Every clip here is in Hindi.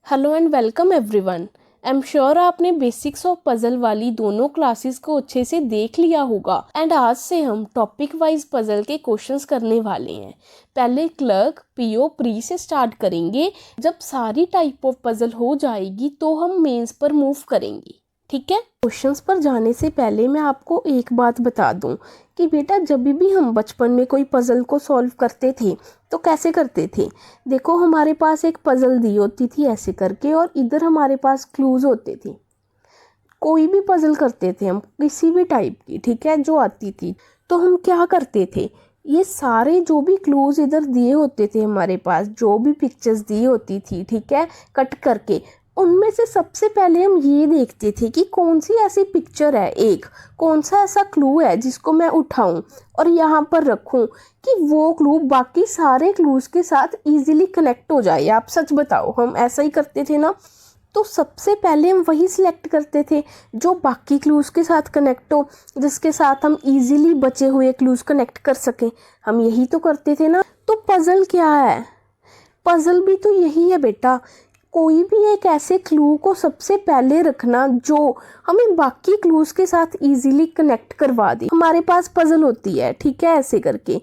Hello and welcome everyone. I am sure आपने बेसिक्स ऑफ पजल वाली दोनों क्लासेस को अच्छे से देख लिया होगा एंड आज से हम टॉपिक वाइज पजल के क्वेश्चंस करने वाले हैं। पहले क्लर्क पीओ प्री से स्टार्ट करेंगे। जब सारी टाइप ऑफ पजल हो जाएगी तो हम मेंस पर मूव करेंगे, ठीक है। क्वेश्चंस पर जाने से पहले मैं आपको एक बात बता दूं कि बेटा जब भी हम बचपन में कोई पजल को सॉल्व करते थे तो कैसे करते थे। देखो हमारे पास एक पजल दी होती थी ऐसे करके और इधर हमारे पास क्लूज होते थे। कोई भी पजल करते थे हम किसी भी टाइप की, ठीक है, जो आती थी, तो हम क्या करते थे, ये सारे जो भी क्लूज इधर दिए होते थे हमारे पास, जो भी पिक्चर्स दी होती थी, ठीक है, कट करके, उनमें से सबसे पहले हम ये देखते थे कि कौन सी ऐसी पिक्चर है, एक कौन सा ऐसा क्लू है जिसको मैं उठाऊं और यहाँ पर रखूं कि वो क्लू बाकी सारे क्लूज के साथ इजीली कनेक्ट हो जाए। आप सच बताओ, हम ऐसा ही करते थे ना। तो सबसे पहले हम वही सिलेक्ट करते थे जो बाकी क्लूज के साथ कनेक्ट हो, जिसके साथ हम इजीली बचे हुए क्लूज कनेक्ट कर सकें। हम यही तो करते थे ना। तो पजल क्या है, पजल भी तो यही है बेटा। कोई भी एक ऐसे क्लू को सबसे पहले रखना जो हमें बाकी क्लूज के साथ इजीली कनेक्ट करवा दे। हमारे पास पजल होती है, ठीक है, ऐसे करके,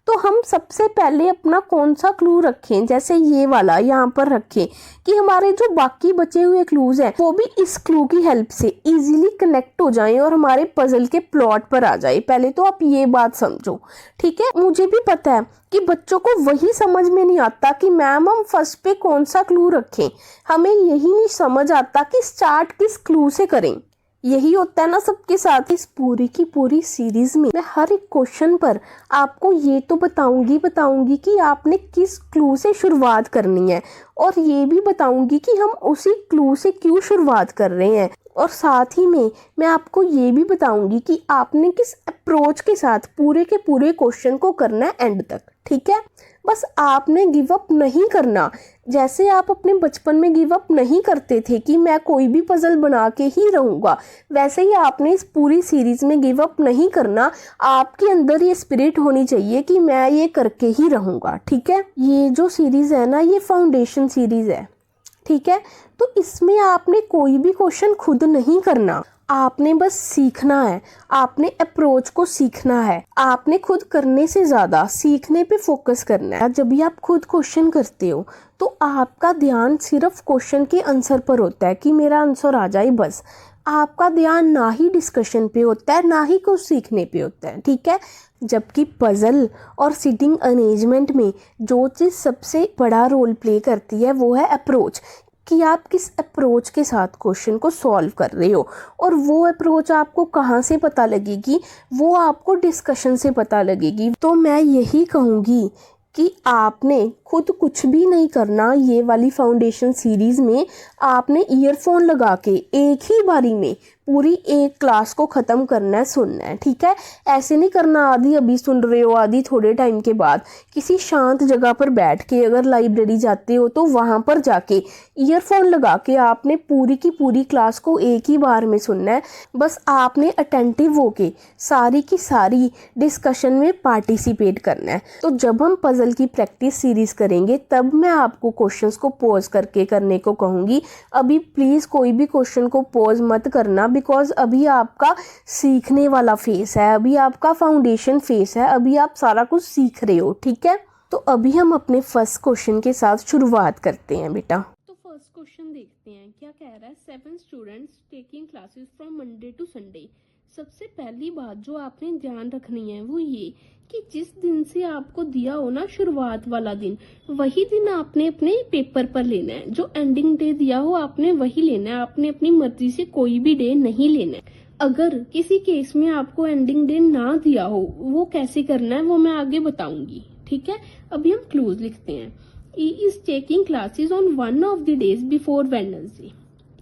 तो हम सबसे पहले अपना कौन सा क्लू रखें, जैसे ये वाला यहाँ पर रखें कि हमारे जो बाकी बचे हुए क्लूज हैं वो भी इस क्लू की हेल्प से इजीली कनेक्ट हो जाएं और हमारे पजल के प्लॉट पर आ जाए। पहले तो आप ये बात समझो, ठीक है। मुझे भी पता है कि बच्चों को वही समझ में नहीं आता कि मैम हम फर्स्ट पे कौन सा क्लू रखें। हमें यही नहीं समझ आता कि स्टार्ट किस क्लू से करें। यही होता है ना सबके साथ। इस पूरी की पूरी सीरीज में मैं हर एक क्वेश्चन पर आपको ये तो बताऊंगी कि आपने किस क्लू से शुरुआत करनी है और ये भी बताऊंगी कि हम उसी क्लू से क्यों शुरुआत कर रहे हैं। और साथ ही में मैं आपको ये भी बताऊंगी कि आपने किस अप्रोच के साथ पूरे के पूरे क्वेश्चन को करना है एंड तक, ठीक है। बस आपने गिव अप नहीं करना। जैसे आप अपने बचपन में गिव अप नहीं करते थे कि मैं कोई भी पजल बना के ही रहूँगा, वैसे ही आपने इस पूरी सीरीज़ में गिव अप नहीं करना। आपके अंदर ये स्पिरिट होनी चाहिए कि मैं ये करके ही रहूँगा, ठीक है। ये जो सीरीज़ है ना, ये फाउंडेशन सीरीज़ है, ठीक है। तो इसमें आपने कोई भी क्वेश्चन खुद नहीं करना, आपने बस सीखना है। आपने अप्रोच को सीखना है। आपने खुद करने से ज़्यादा सीखने पे फोकस करना है। जब भी आप खुद क्वेश्चन करते हो तो आपका ध्यान सिर्फ क्वेश्चन के आंसर पर होता है कि मेरा आंसर आ जाए, बस। आपका ध्यान ना ही डिस्कशन पे होता है ना ही कुछ सीखने पे होता है, ठीक है। जबकि पजल और सिटिंग अरेंजमेंट में जो चीज़ सबसे बड़ा रोल प्ले करती है वो है अप्रोच, कि आप किस अप्रोच के साथ क्वेश्चन को सॉल्व कर रहे हो। और वो अप्रोच आपको कहाँ से पता लगेगी, वो आपको डिस्कशन से पता लगेगी। तो मैं यही कहूँगी कि आपने खुद कुछ भी नहीं करना। ये वाली फाउंडेशन सीरीज़ में आपने ईयरफोन लगा के एक ही बारी में पूरी एक क्लास को ख़त्म करना है, सुनना है, ठीक है। ऐसे नहीं करना आधी अभी सुन रहे हो आधी थोड़े टाइम के बाद। किसी शांत जगह पर बैठ के, अगर लाइब्रेरी जाते हो तो वहाँ पर जाके ईयरफोन लगा के आपने पूरी की पूरी क्लास को एक ही बार में सुनना है। बस आपने अटेंटिव होके सारी की सारी डिस्कशन में पार्टिसिपेट करना है। तो जब हम पजल की प्रैक्टिस सीरीज़ करेंगे तब मैं आपको क्वेश्चंस को पॉज करके करने को कहूँगी। अभी प्लीज़ कोई भी क्वेश्चन को पॉज मत करना, बिकॉज अभी आपका सीखने वाला फेस है, अभी आपका फाउंडेशन फेस है, अभी आप सारा कुछ सीख रहे हो, ठीक है। तो अभी हम अपने फर्स्ट क्वेश्चन के साथ शुरुआत करते हैं बेटा। तो फर्स्ट क्वेश्चन देखते हैं क्या कह रहा है। 7 students taking classes from Monday to Sunday. सबसे पहली बात जो आपने ध्यान रखनी है वो ये कि जिस दिन से आपको दिया हो ना शुरुआत वाला दिन, वही दिन आपने अपने पेपर पर लेना है। जो एंडिंग डे दिया हो आपने वही लेना है। आपने अपनी मर्जी से कोई भी डे नहीं लेना है। अगर किसी केस में आपको एंडिंग डे ना दिया हो, वो कैसे करना है वो मैं आगे बताऊंगी, ठीक है। अभी हम क्लूज लिखते हैं। E is taking classes on one of the days before Wednesday.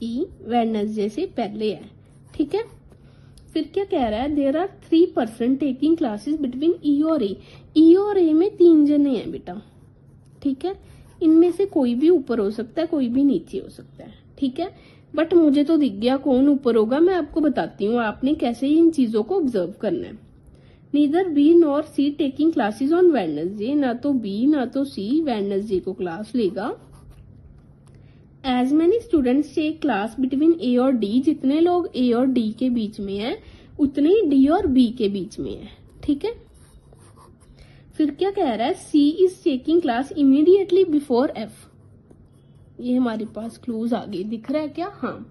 E Wednesday से पहले है, ठीक है। फिर क्या कह रहा है, there are 3% taking classes between E और ए। ई और ए में 3 जने हैं बेटा, ठीक है। इनमें से कोई भी ऊपर हो सकता है, कोई भी नीचे हो सकता है, ठीक है। बट मुझे तो दिख गया कौन ऊपर होगा। मैं आपको बताती हूँ आपने कैसे इन चीजों को ऑब्जर्व करना है। Neither B nor C taking classes on Wednesday. ना तो बी ना तो सी वेडनेसडे को क्लास लेगा, as many students take class between A और डी, जितने लोग ए और डी के बीच में है उतने ही डी और बी के बीच में है, ठीक है। फिर क्या कह रहा है, C is taking class immediately before F. ये हमारे पास क्लूज आ गए, दिख रहा है क्या? हाँ,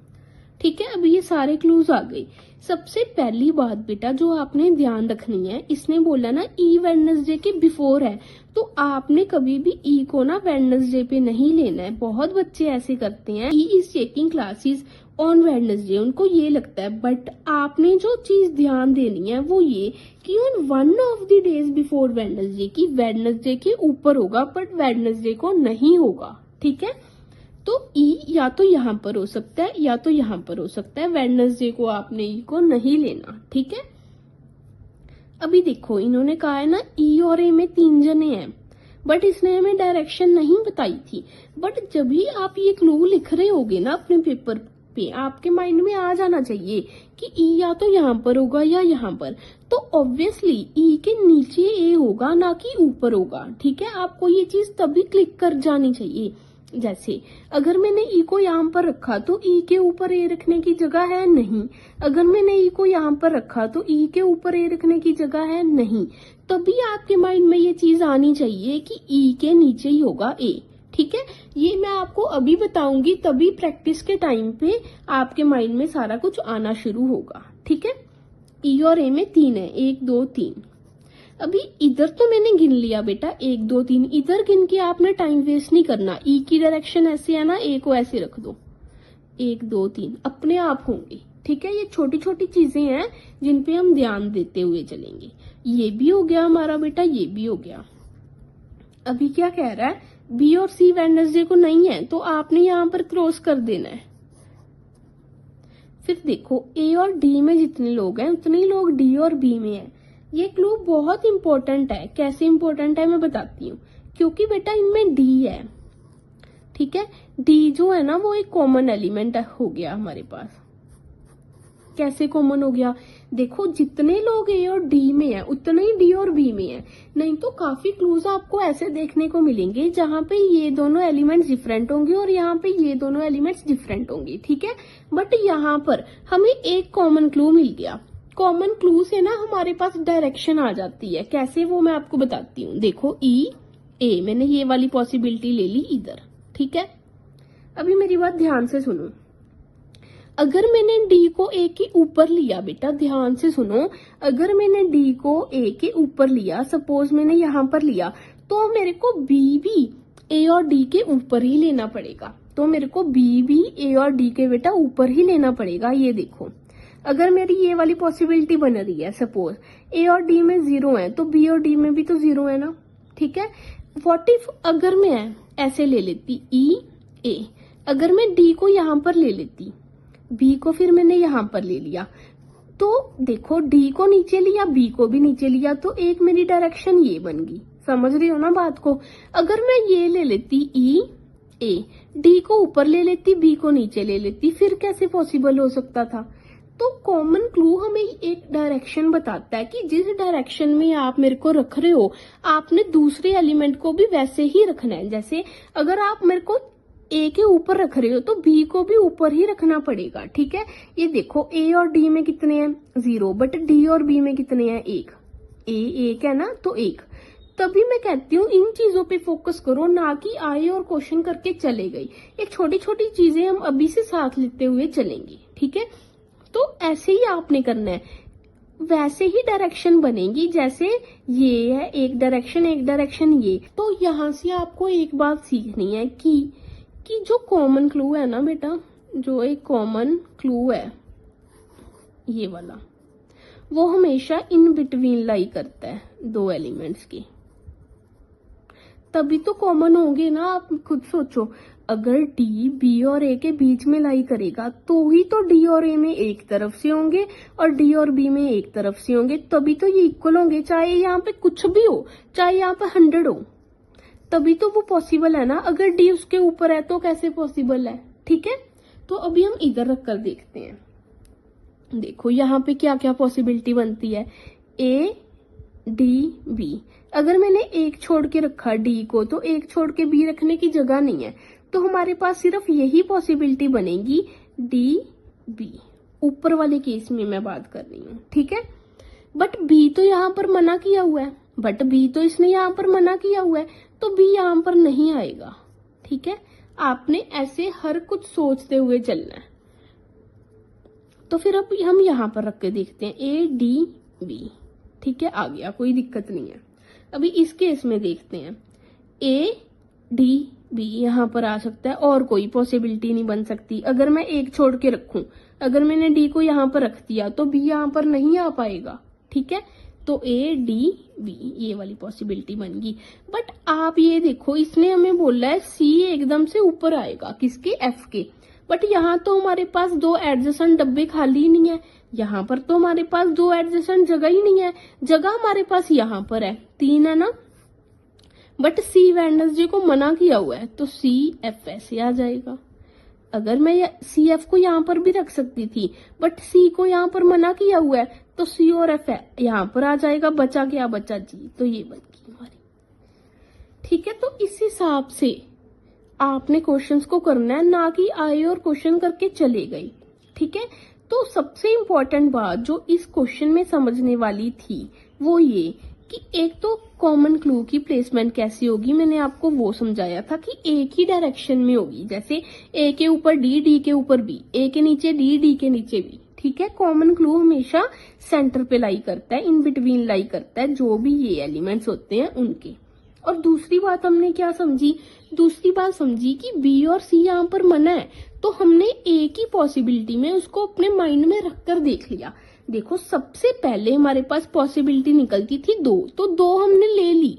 ठीक है। अभी ये सारे क्लूज आ गए। सबसे पहली बात बेटा जो आपने ध्यान रखनी है, इसने बोला ना ई वेडनेसडे के बिफोर है, तो आपने कभी भी ई को ना वेडनेसडे पे नहीं लेना है। बहुत बच्चे ऐसे करते हैं, E is taking classes on Wednesday, उनको ये लगता है। बट आपने जो चीज ध्यान देनी है वो ये कि on one of the days before Wednesday, की वेडनेसडे के ऊपर होगा बट वेडनेसडे को नहीं होगा, ठीक है। तो ई या तो यहाँ पर हो सकता है या तो यहाँ पर हो सकता है। वेडनेसडे को आपने ई को नहीं लेना, ठीक है। अभी देखो इन्होंने कहा है ना ई और ए में 3 जने हैं, बट इसने हमें डायरेक्शन नहीं बताई थी। बट जब भी आप ये क्लू लिख रहे होगे ना अपने पेपर पे, आपके माइंड में आ जाना चाहिए कि ई या तो यहाँ पर होगा या यहाँ पर। तो ऑब्वियसली ई के नीचे ए होगा ना कि ऊपर होगा, ठीक है। आपको ये चीज तभी क्लिक कर जानी चाहिए। जैसे अगर मैंने ई को यहाँ पर रखा तो ई के ऊपर ए रखने की जगह है नहीं। अगर मैंने ई को यहाँ पर रखा तो ई के ऊपर ए रखने की जगह है नहीं। तभी आपके माइंड में ये चीज आनी चाहिए कि ई के नीचे ही होगा ए, ठीक है। ये मैं आपको अभी बताऊंगी, तभी प्रैक्टिस के टाइम पे आपके माइंड में सारा कुछ आना शुरू होगा, ठीक है। ई और ए में 3 है, 1 2 3। अभी इधर तो मैंने गिन लिया बेटा 1 2 3, इधर गिन के आपने टाइम वेस्ट नहीं करना। ई की डायरेक्शन ऐसे है ना, ए को ऐसे रख दो, 1 2 3 अपने आप होंगे, ठीक है। ये छोटी छोटी चीजें हैं जिन पे हम ध्यान देते हुए चलेंगे। ये भी हो गया हमारा बेटा, ये भी हो गया। अभी क्या कह रहा है, बी और सी वेडनेसडे को नहीं है, तो आपने यहाँ पर क्रॉस कर देना है। फिर देखो ए और डी में जितने लोग हैं उतने ही लोग डी और बी में है। ये क्लू बहुत इंपॉर्टेंट है। कैसे इंपॉर्टेंट है मैं बताती हूँ, क्योंकि बेटा इनमें डी है, ठीक है। डी जो है ना वो एक कॉमन एलिमेंट हो गया हमारे पास। कैसे कॉमन हो गया, देखो जितने लोग ए और डी में है उतने ही डी और बी में है। नहीं तो काफी क्लूज आपको ऐसे देखने को मिलेंगे जहां पे ये दोनों एलिमेंट्स डिफरेंट होंगे और यहाँ पे ये दोनों एलिमेंट्स डिफरेंट होंगे, ठीक है। बट यहाँ पर हमें एक कॉमन क्लू मिल गया। कॉमन क्लू से ना हमारे पास डायरेक्शन आ जाती है। कैसे वो मैं आपको बताती हूँ। देखो ई ए, मैंने ये वाली पॉसिबिलिटी ले ली इधर, ठीक है। अभी मेरी बात ध्यान से सुनो। अगर मैंने डी को ए के ऊपर लिया, बेटा ध्यान से सुनो, अगर मैंने डी को ए के ऊपर लिया, सपोज मैंने यहाँ पर लिया, तो मेरे को बी भी ए और डी के ऊपर ही लेना पड़ेगा। तो मेरे को बी भी ए और डी के बेटा ऊपर ही लेना पड़ेगा। ये देखो अगर मेरी ये वाली पॉसिबिलिटी बन रही है, सपोज ए और डी में 0 है तो बी और डी में भी तो 0 है ना, ठीक है। व्हाट इफ अगर मैं ऐसे ले लेती ई ए, अगर मैं डी को यहाँ पर ले लेती, बी को फिर मैंने यहाँ पर ले लिया, तो देखो डी को नीचे लिया बी को भी नीचे लिया, तो एक मेरी डायरेक्शन ये बन गई। समझ रही हो ना बात को। अगर मैं ये ले लेती ई ए, डी को ऊपर ले लेती बी को नीचे ले लेती, फिर कैसे पॉसिबल हो सकता था। तो कॉमन क्लू हमें एक डायरेक्शन बताता है कि जिस डायरेक्शन में आप मेरे को रख रहे हो आपने दूसरे एलिमेंट को भी वैसे ही रखना है। जैसे अगर आप मेरे को ए के ऊपर रख रहे हो तो बी को भी ऊपर ही रखना पड़ेगा, ठीक है। ये देखो ए और डी में कितने हैं 0, बट डी और बी में कितने हैं 1। ए 1 है ना, तो 1। तभी मैं कहती हूँ इन चीजों पे फोकस करो, ना कि आए और क्वेश्चन करके चले गई। एक छोटी छोटी चीजें हम अभी से साथ लेते हुए चलेंगे, ठीक है। तो ऐसे ही आपने करना है, वैसे ही डायरेक्शन बनेगी जैसे ये है एक डायरेक्शन ये। तो यहाँ से आपको एक बात सीखनी है कि जो कॉमन क्लू है ना बेटा, जो एक कॉमन क्लू है ये वाला, वो हमेशा इन बिटवीन लाई करता है 2 एलिमेंट्स की, तभी तो कॉमन होंगे ना। आप खुद सोचो, अगर डी बी और ए के बीच में लाई करेगा तो ही तो डी और ए में एक तरफ से होंगे और डी और बी में एक तरफ से होंगे, तभी तो ये इक्वल होंगे। चाहे यहाँ पे कुछ भी हो, चाहे यहाँ पे 100 हो, तभी तो वो पॉसिबल है ना। अगर डी उसके ऊपर है तो कैसे पॉसिबल है, ठीक है। तो अभी हम इधर रख कर देखते हैं। देखो यहाँ पे क्या क्या पॉसिबिलिटी बनती है, ए डी बी। अगर मैंने एक छोड़ के रखा डी को, तो एक छोड़ के बी रखने की जगह नहीं है। तो हमारे पास सिर्फ यही पॉसिबिलिटी बनेगी डी बी, ऊपर वाले केस में मैं बात कर रही हूँ, ठीक है। बट बी तो यहाँ पर मना किया हुआ है, इसने यहाँ पर मना किया हुआ है, तो बी यहाँ पर नहीं आएगा, ठीक है। आपने ऐसे हर कुछ सोचते हुए चलना है। तो फिर अब हम यहाँ पर रख के देखते हैं ए डी बी, ठीक है, आ गया, कोई दिक्कत नहीं है। अभी इस केस में देखते हैं ए डी बी यहाँ पर आ सकता है, और कोई पॉसिबिलिटी नहीं बन सकती। अगर मैं एक छोड़ के रखूं, अगर मैंने डी को यहाँ पर रख दिया तो बी यहाँ पर नहीं आ पाएगा, ठीक है। तो ए डी बी ये वाली पॉसिबिलिटी बन गई। बट आप ये देखो, इसने हमें बोला है सी एकदम से ऊपर आएगा, किसके, एफ के। बट यहाँ तो हमारे पास दो एडजेसेंट डब्बे खाली नहीं है, यहाँ पर तो हमारे पास दो एडजेसेंट जगह ही नहीं है, जगह हमारे पास यहाँ पर है, 3 है ना। बट सी वेडनेसडे को मना किया हुआ है, तो सी एफ ऐसे आ जाएगा। अगर मैं सी एफ को यहाँ पर भी रख सकती थी, बट सी को यहाँ पर मना किया हुआ है, तो सी और एफ यहाँ पर आ जाएगा। बचा क्या, बचा जी, तो ये बन गई हमारी, ठीक है। तो इस हिसाब से आपने क्वेश्चंस को करना है, ना कि आए और क्वेश्चन करके चले गए, ठीक है। तो सबसे इंपॉर्टेंट बात जो इस क्वेश्चन में समझने वाली थी वो ये कि एक तो कॉमन क्लू की प्लेसमेंट कैसी होगी, मैंने आपको वो समझाया था कि एक ही डायरेक्शन में होगी, जैसे ए के ऊपर डी, डी के ऊपर बी, ए के नीचे डी, डी के नीचे बी, ठीक है। कॉमन क्लू हमेशा सेंटर पे लाई करता है, इन बिटवीन लाई करता है, जो भी ये एलिमेंट्स होते हैं उनके। और दूसरी बात हमने क्या समझी, दूसरी बात समझी कि बी और सी यहाँ पर मना है, तो हमने एक ही पॉसिबिलिटी में उसको अपने माइंड में रखकर देख लिया। देखो, सबसे पहले हमारे पास पॉसिबिलिटी निकलती थी 2, तो 2 हमने ले ली।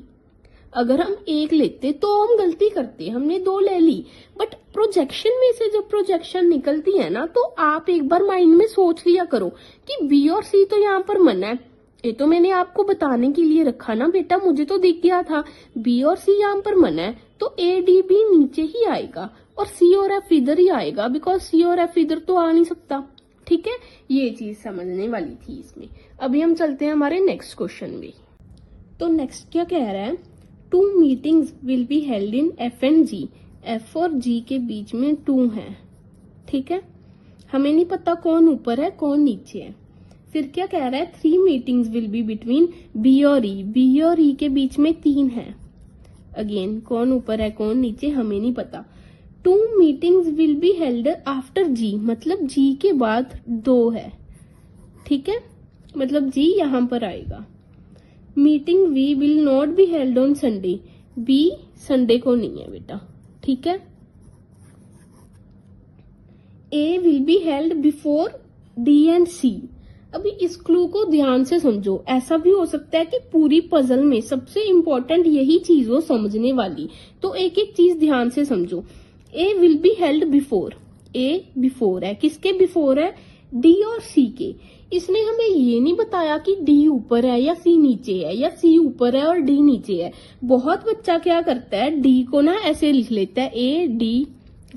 अगर हम एक लेते तो हम गलती करते, हमने 2 ले ली। बट प्रोजेक्शन में से जब प्रोजेक्शन निकलती है ना, तो आप एक बार माइंड में सोच लिया करो कि बी और सी तो यहाँ पर मना है। ये तो मैंने आपको बताने के लिए रखा ना बेटा, मुझे तो दिख गया था बी और सी यहाँ पर मना है, तो ए डी बी नीचे ही आएगा और सी और एफ इधर ही आएगा, बिकॉज सी और एफ इधर तो आ नहीं सकता, ठीक है। ये चीज समझने वाली थी इसमें। अभी हम चलते हैं हमारे नेक्स्ट क्वेश्चन में। तो नेक्स्ट क्या कह रहा है, 2 meetings will be held in F and G, F और जी के बीच में 2 है, ठीक है। हमें नहीं पता कौन ऊपर है कौन नीचे है। फिर क्या कह रहा है, 3 meetings will be between B और ई, बी और ई के बीच में 3 है। अगेन कौन ऊपर है कौन नीचे हमें नहीं पता। 2 meetings will be held after G, मतलब जी के बाद 2 है, ठीक है, मतलब जी यहां पर आएगा। Meeting we will not be held on Sunday, B Sunday को नहीं है बेटा, ठीक है। A will be held before D and C. अभी इस क्लू को ध्यान से समझो, ऐसा भी हो सकता है कि पूरी पजल में सबसे इंपॉर्टेंट यही चीज हो समझने वाली, तो एक एक चीज ध्यान से समझो। A will be held before, A before है, किसके बिफोर है, डी और सी के। इसने हमें ये नहीं बताया कि डी ऊपर है या सी नीचे है, या सी ऊपर है और डी नीचे है। बहुत बच्चा क्या करता है, डी को ना ऐसे लिख लेता है ए डी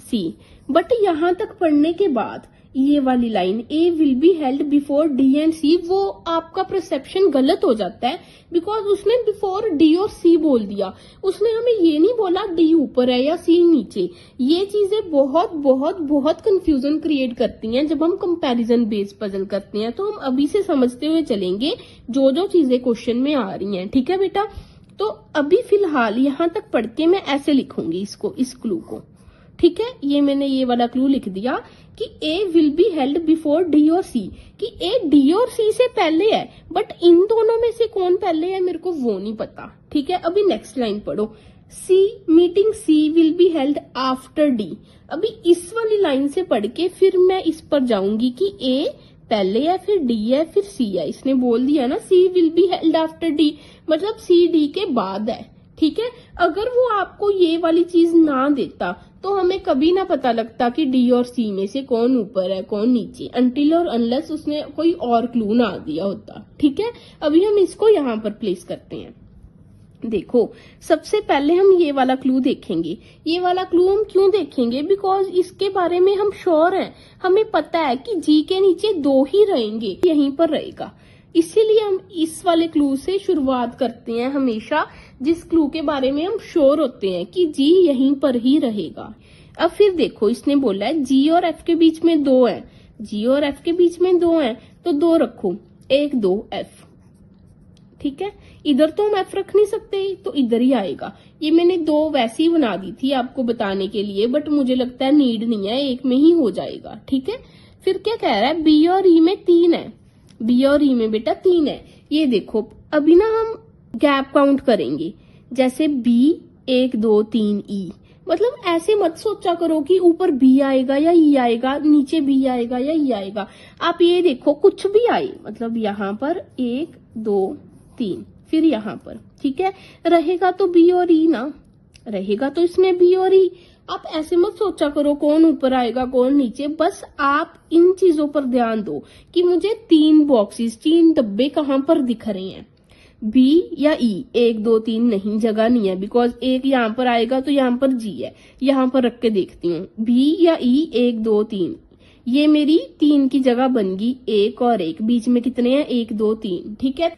सी, बट यहां तक पढ़ने के बाद ये वाली line A will be held before D and C, वो आपका परसेप्शन गलत हो जाता है, बिकॉज उसने बिफोर डी और सी बोल दिया, उसने हमें ये नहीं बोला डी ऊपर है या सी नीचे। ये चीजें बहुत बहुत बहुत कंफ्यूजन क्रिएट करती हैं जब हम कंपैरिजन बेस्ड पजल करते हैं। तो हम अभी से समझते हुए चलेंगे जो जो चीजें क्वेश्चन में आ रही हैं, ठीक है बेटा। तो अभी फिलहाल यहां तक पढ़ के मैं ऐसे लिखूंगी इसको, इस क्लू को, ठीक है। ये मैंने ये वाला क्लू लिख दिया कि A will be held before D और सी, कि ए डी और सी से पहले है, बट इन दोनों में से कौन पहले है मेरे को वो नहीं पता, ठीक है। अभी नेक्स्ट लाइन पढ़ो, C meeting C will be held after D. अभी इस वाली लाइन से पढ़ के फिर मैं इस पर जाऊंगी कि ए पहले है फिर डी है फिर सी है। इसने बोल दिया ना C will be held after D, मतलब सी डी के बाद है, ठीक है। अगर वो आपको ये वाली चीज ना देता तो हमें कभी ना पता लगता कि डी और सी में से कौन ऊपर है कौन नीचे, अनटिल और अनलेस उसने कोई और क्लू ना दिया होता, ठीक है। अभी हम इसको यहाँ पर प्लेस करते हैं। देखो, सबसे पहले हम ये वाला क्लू देखेंगे। ये वाला क्लू हम क्यों देखेंगे, बिकॉज इसके बारे में हम श्योर हैं, हमें पता है कि जी के नीचे 2 ही रहेंगे, यहीं पर रहेगा, इसीलिए हम इस वाले क्लू से शुरुआत करते हैं हमेशा, जिस क्लू के बारे में हम श्योर होते हैं कि जी यहीं पर ही रहेगा। अब फिर देखो इसने बोला है जी और एफ के बीच में 2 है, जी और एफ के बीच में 2 है तो 2 रखो, 1 2 एफ। ठीक है, इधर तो हम एफ रख नहीं सकते तो इधर ही आएगा। ये मैंने 2 वैसे ही बना दी थी आपको बताने के लिए, बट मुझे लगता है नीड नहीं है, एक में ही हो जाएगा। ठीक है, फिर क्या कह रहा है बी और ई में 3 है, बी और ई में बेटा 3 है। ये देखो अभी ना हम गैप काउंट करेंगे, जैसे बी 1 2 3 ई, मतलब ऐसे मत सोचा करो कि ऊपर बी आएगा या ई आएगा, नीचे बी आएगा या ई आएगा। आप ये देखो कुछ भी आए, मतलब यहाँ पर 1 2 3 फिर यहाँ पर, ठीक है, रहेगा तो बी और ई ना, रहेगा तो इसमें बी और ई। आप ऐसे मत सोचा करो कौन ऊपर आएगा कौन नीचे, बस आप इन चीजों पर ध्यान दो कि मुझे 3 बॉक्सेस 3 डब्बे कहाँ पर दिख रहे हैं, बी या ई। 1 2 3 नहीं, जगह नहीं है, बिकॉज एक यहाँ पर आएगा तो यहाँ पर जी है, यहाँ पर रख के देखती हूँ बी या ई। 1 2 3 ये मेरी 3 की जगह बन गई, 1 और 1 बीच में कितने हैं 1 2 3। ठीक है,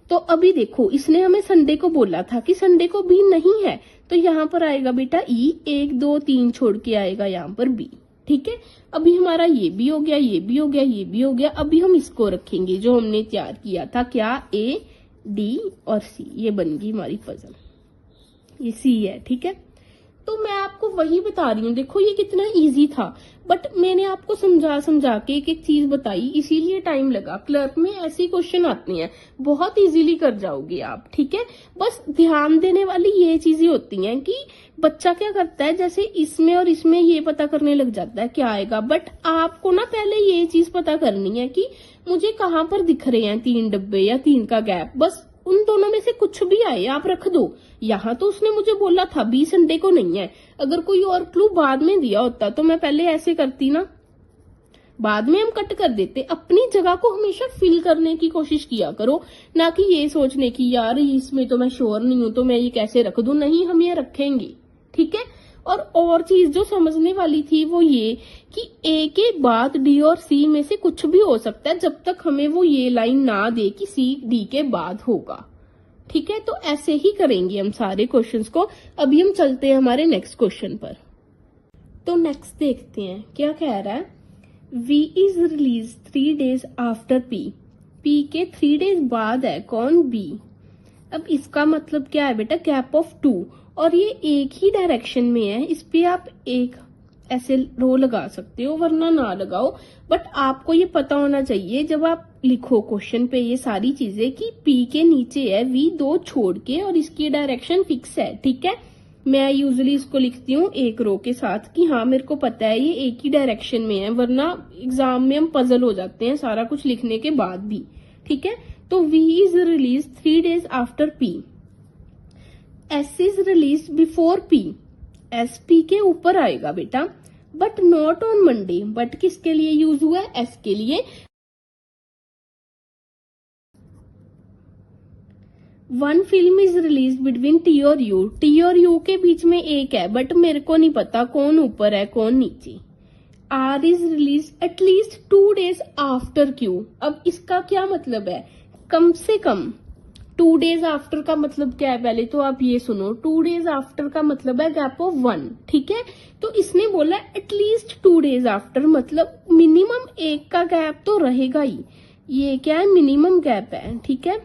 तो अभी देखो इसने हमें संडे को बोला था कि संडे को बी नहीं है, तो यहाँ पर आएगा बेटा ई, 1 2 3 छोड़ के आएगा यहाँ पर बी। ठीक है, अभी हमारा ये भी हो गया, ये भी हो गया, ये भी हो गया। अभी हम इसको रखेंगे जो हमने तैयार किया था, क्या ए डी और सी, ये बन गई हमारी पजल, ये सी है। ठीक है, तो मैं आपको वही बता रही हूँ, देखो ये कितना इजी था, बट मैंने आपको समझा समझा के एक एक चीज बताई, इसीलिए टाइम लगा। क्लर्क में ऐसे क्वेश्चन आते हैं, बहुत इजीली कर जाओगे आप। ठीक है, बस ध्यान देने वाली ये चीजें होती हैं कि बच्चा क्या करता है, जैसे इसमें और इसमें ये पता करने लग जाता है क्या आएगा, बट आपको ना पहले ये चीज पता करनी है कि मुझे कहाँ पर दिख रहे हैं 3 डब्बे या 3 का गैप, बस उन दोनों में से कुछ भी आए आप रख दो। यहाँ तो उसने मुझे बोला था बी संडे को नहीं है, अगर कोई और क्लू बाद में दिया होता तो मैं पहले ऐसे करती ना, बाद में हम कट कर देते। अपनी जगह को हमेशा फिल करने की कोशिश किया करो, ना कि ये सोचने की यार इसमें तो मैं श्योर नहीं हूं तो मैं ये कैसे रख दूं। नहीं, हम ये रखेंगे। ठीक है, और चीज जो समझने वाली थी वो ये कि ए के बाद डी और सी में से कुछ भी हो सकता है, जब तक हमें वो ये लाइन ना दे कि सी डी के बाद होगा। ठीक है, तो ऐसे ही करेंगे हम सारे क्वेश्चंस को। अभी हम चलते हैं हमारे नेक्स्ट क्वेश्चन पर। तो नेक्स्ट देखते हैं क्या कह रहा है, V is release 3 days after P, P के 3 days बाद है कौन, B। अब इसका मतलब क्या है बेटा, गैप ऑफ 2, और ये एक ही डायरेक्शन में है, इस पे आप एक ऐसे रो लगा सकते हो वरना ना लगाओ, बट आपको ये पता होना चाहिए जब आप लिखो क्वेश्चन पे ये सारी चीजें कि P के नीचे है V 2 छोड़ के और इसकी डायरेक्शन फिक्स है। ठीक है, मैं यूजुअली इसको लिखती हूँ एक रो के साथ कि हाँ मेरे को पता है ये एक ही डायरेक्शन में है, वरना एग्जाम में हम पजल हो जाते हैं सारा कुछ लिखने के बाद भी। ठीक है, तो V is release 3 days after P, S is release before P, S P के ऊपर आएगा बेटा, but not on Monday. But किसके लिए यूज हुआ है, S के लिए। One film is release between T और U, T और U के बीच में एक है, बट मेरे को नहीं पता कौन ऊपर है कौन नीचे। R is release at least 2 days after Q। अब इसका क्या मतलब है, कम से कम 2 days आफ्टर का मतलब क्या है, पहले तो आप ये सुनो। 2 days आफ्टर का मतलब है गैप ऑफ 1। ठीक है, तो इसने बोला एटलीस्ट 2 days आफ्टर, मतलब मिनिमम 1 का गैप तो रहेगा ही। ये क्या है, मिनिमम गैप है। ठीक है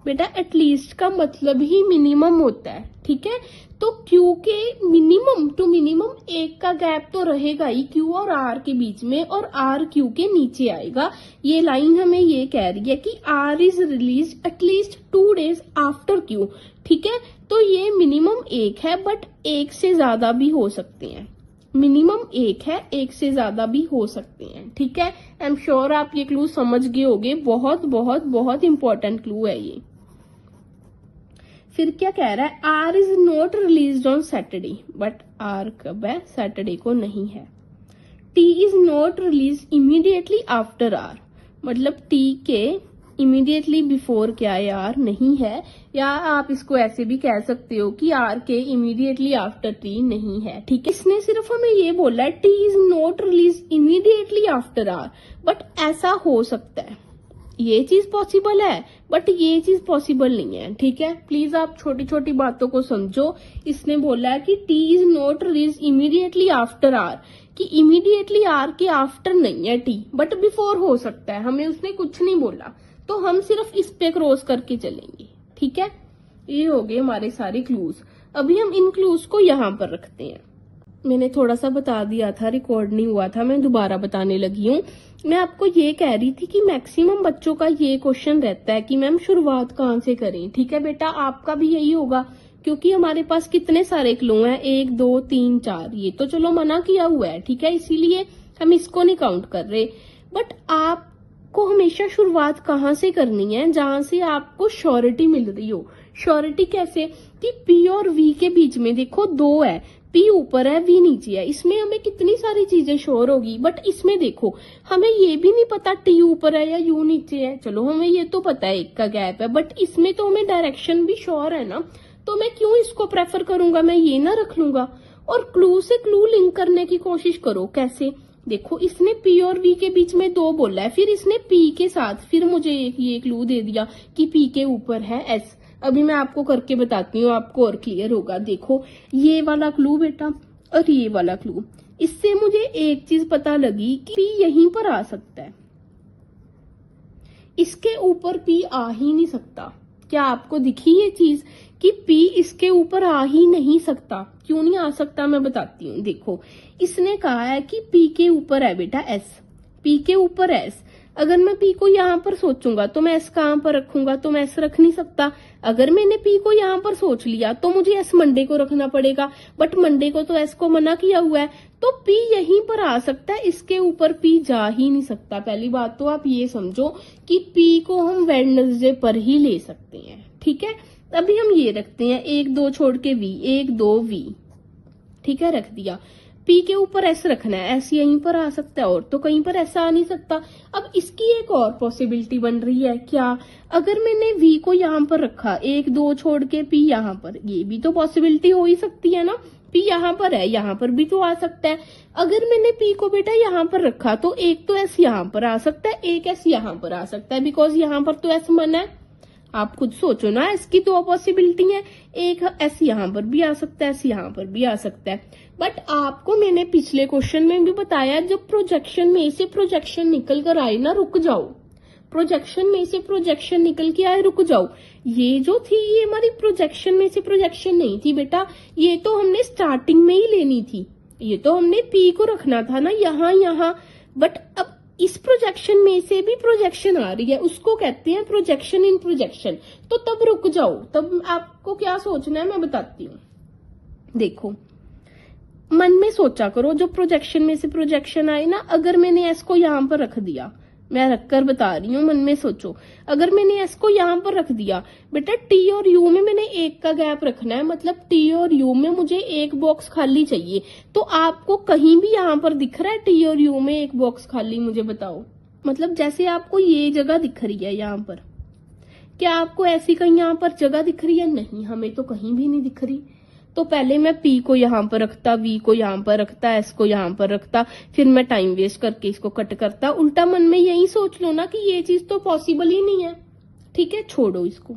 बेटा, एटलीस्ट का मतलब ही मिनिमम होता है। ठीक है, तो Q के मिनिमम टू मिनिमम 1 का गैप तो रहेगा ही Q और R के बीच में, और R Q के नीचे आएगा। ये लाइन हमें ये कह रही है कि R is release at least 2 days after Q। ठीक है, तो ये मिनिमम 1 है, बट 1 से ज्यादा भी हो सकते हैं। मिनिमम 1 है, 1 से ज्यादा भी हो सकते हैं। ठीक है, आई एम श्योर आप ये क्लू समझ गए होगे, बहुत बहुत बहुत इंपॉर्टेंट क्लू है ये। फिर क्या कह रहा है, R is not release on Saturday, but R कब है, सैटरडे को नहीं है। T is not release immediately after R, मतलब टी के इमीडिएटली बिफोर क्या है, आर नहीं है। या आप इसको ऐसे भी कह सकते हो कि आर के इमीडिएटली आफ्टर टी नहीं है। ठीक है, इसने सिर्फ हमें ये बोला है T is not release immediately after R, but ऐसा हो सकता है, ये चीज पॉसिबल है बट ये चीज पॉसिबल नहीं है। ठीक है, प्लीज आप छोटी छोटी बातों को समझो। इसने बोला है कि टी इज नॉट रीज इमीडिएटली आफ्टर आर, कि इमीडिएटली आर के आफ्टर नहीं है टी, बट बिफोर हो सकता है। हमें उसने कुछ नहीं बोला, तो हम सिर्फ इस पे क्रॉस करके चलेंगे। ठीक है, ये हो गए हमारे सारे क्लूज। अभी हम इन क्लूज को यहाँ पर रखते हैं। मैंने थोड़ा सा बता दिया था, रिकॉर्ड नहीं हुआ था, मैं दोबारा बताने लगी हूँ। मैं आपको ये कह रही थी कि मैक्सिमम बच्चों का ये क्वेश्चन रहता है कि मैम शुरुआत कहाँ से करें। ठीक है बेटा, आपका भी यही होगा, क्योंकि हमारे पास कितने सारे क्लू हैं, 1 2 3 4, ये तो चलो मना किया हुआ है। ठीक है, इसीलिए हम इसको नहीं काउंट कर रहे। बट आपको हमेशा शुरुआत कहाँ से करनी है, जहां से आपको श्योरिटी मिल रही हो। श्योरिटी कैसे, कि पी और वी के बीच में देखो 2 है, पी ऊपर है वी नीचे है, इसमें हमें कितनी सारी चीजें श्योर होगी। बट इसमें देखो हमें ये भी नहीं पता टी ऊपर है या यू नीचे है। चलो हमें ये तो पता है 1 का गैप है, बट इसमें तो हमें डायरेक्शन भी श्योर है ना, तो मैं क्यों इसको प्रेफर करूंगा, मैं ये ना रख लूंगा। और क्लू से क्लू लिंक करने की कोशिश करो। कैसे, देखो इसने पी और वी के बीच में 2 बोला है, फिर इसने पी के साथ फिर मुझे ये क्लू दे दिया कि पी के ऊपर है एस। अभी मैं आपको करके बताती हूँ, आपको और क्लियर होगा। देखो ये वाला क्लू बेटा और ये वाला क्लू, इससे मुझे एक चीज पता लगी कि पी यहीं पर आ सकता है, इसके ऊपर पी आ ही नहीं सकता। क्या आपको दिखी ये चीज कि पी इसके ऊपर आ ही नहीं सकता? क्यों नहीं आ सकता मैं बताती हूँ। देखो इसने कहा है कि पी के ऊपर है बेटा एस, पी के ऊपर एस। अगर मैं पी को यहाँ पर सोचूंगा तो मैं एस कहाँ पर रखूंगा, तो मैं एस रख नहीं सकता। अगर मैंने पी को यहाँ पर सोच लिया तो मुझे एस मंडे को रखना पड़ेगा, बट मंडे को तो एस को मना किया हुआ है, तो पी यहीं पर आ सकता है, इसके ऊपर पी जा ही नहीं सकता। पहली बात तो आप ये समझो कि पी को हम वेडनेसडे पर ही ले सकते हैं। ठीक है, अभी हम ये रखते हैं 1 2 छोड़ के वी, 1 2 वी। ठीक है, रख दिया। पी के ऊपर एस रखना है, एस यहीं पर आ सकता है और तो कहीं पर ऐसा आ नहीं सकता। अब इसकी एक और पॉसिबिलिटी बन रही है, क्या, अगर मैंने वी को यहाँ पर रखा, 1 2 छोड़ के पी यहाँ पर, ये भी तो पॉसिबिलिटी हो ही सकती है ना। पी यहाँ पर है, यहाँ पर भी तो आ सकता है। अगर मैंने पी को बेटा यहाँ पर रखा तो एक तो एस यहाँ पर आ सकता है, एक एस यहाँ पर आ सकता है, बिकॉज यहाँ पर तो एस मना है। आप खुद सोचो ना, इसकी 2 पॉसिबिलिटी है, एक एस यहाँ पर भी आ सकता है, एस यहाँ पर भी आ सकता है। बट आपको मैंने पिछले क्वेश्चन में भी बताया, जब प्रोजेक्शन में से प्रोजेक्शन निकल कर आए ना, रुक जाओ। प्रोजेक्शन में से प्रोजेक्शन निकल के आए, रुक जाओ। ये जो थी ये हमारी प्रोजेक्शन में से प्रोजेक्शन नहीं थी बेटा, ये तो हमने स्टार्टिंग में ही लेनी थी। ये तो हमने पी को रखना था ना यहाँ। बट अब इस प्रोजेक्शन में से भी प्रोजेक्शन आ रही है, उसको कहते हैं प्रोजेक्शन इन प्रोजेक्शन। तो तब रुक जाओ, तब आपको क्या सोचना है मैं बताती हूँ। देखो मन में सोचा करो, जो प्रोजेक्शन में से प्रोजेक्शन आए ना, अगर मैंने एस को यहाँ पर रख दिया, मैं रखकर बता रही हूँ, मन में सोचो, अगर मैंने एस को यहाँ पर रख दिया बेटा, टी और यू में मैंने 1 का गैप रखना है, मतलब टी और यू में मुझे 1 बॉक्स खाली चाहिए। तो आपको कहीं भी यहाँ पर दिख रहा है टी और यू में 1 बॉक्स खाली, मुझे बताओ। मतलब जैसे आपको ये जगह दिख रही है यहाँ पर, क्या आपको ऐसी कहीं यहाँ पर जगह दिख रही है? नहीं, हमें तो कहीं भी नहीं दिख रही। तो पहले मैं पी को यहाँ पर रखता, वी को यहाँ पर रखता, एस को यहाँ पर रखता, फिर मैं टाइम वेस्ट करके इसको कट करता। उल्टा मन में यही सोच लो ना कि ये चीज तो पॉसिबल ही नहीं है। ठीक है, छोड़ो इसको,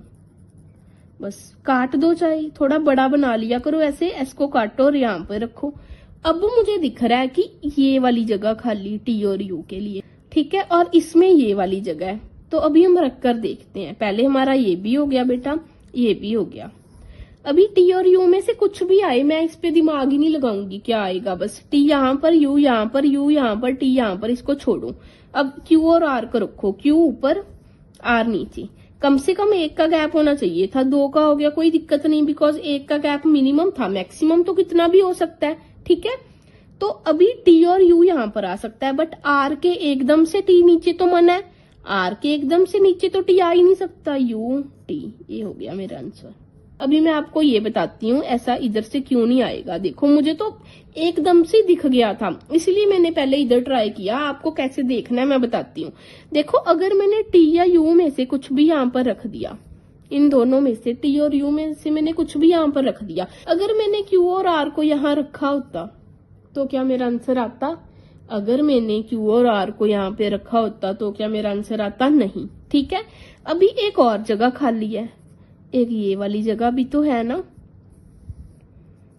बस काट दो, चाहे थोड़ा बड़ा बना लिया करो ऐसे। एस को काटो और यहाँ पर रखो। अब मुझे दिख रहा है कि ये वाली जगह खाली टी और यू के लिए। ठीक है, और इसमें ये वाली जगह है, तो अभी हम रख कर देखते हैं। पहले हमारा ये भी हो गया बेटा, ये भी हो गया। अभी टी और यू में से कुछ भी आए, मैं इस पे दिमाग ही नहीं लगाऊंगी क्या आएगा, बस टी यहाँ पर, यू यहाँ पर, यू यहाँ पर, टी यहाँ पर, इसको छोड़ो। अब क्यू और आर को रखो, क्यू ऊपर आर नीचे। कम से कम 1 का गैप होना चाहिए था, 2 का हो गया कोई दिक्कत नहीं, बिकॉज 1 का गैप मिनिमम था, मैक्सिमम तो कितना भी हो सकता है। ठीक है, तो अभी टी और यू यहाँ पर आ सकता है, बट आर के एकदम से टी नीचे तो मना है, आर के एकदम से नीचे तो टी आ ही नहीं सकता, यू टी। ये हो गया मेरा आंसर। अभी मैं आपको ये बताती हूँ ऐसा इधर से क्यों नहीं आएगा। देखो मुझे तो एकदम से दिख गया था, इसलिए मैंने पहले इधर ट्राई किया। आपको कैसे देखना है मैं बताती हूँ। देखो अगर मैंने टी या यू में से कुछ भी यहाँ पर रख दिया, इन दोनों में से टी और यू में से मैंने कुछ भी यहाँ पर रख दिया, अगर मैंने क्यू और आर को यहाँ रखा होता तो क्या मेरा आंसर आता? अगर मैंने क्यू और आर को यहाँ पे रखा होता तो क्या मेरा आंसर आता? नहीं। ठीक है, अभी एक और जगह खाली है, एक ये वाली जगह भी तो है ना।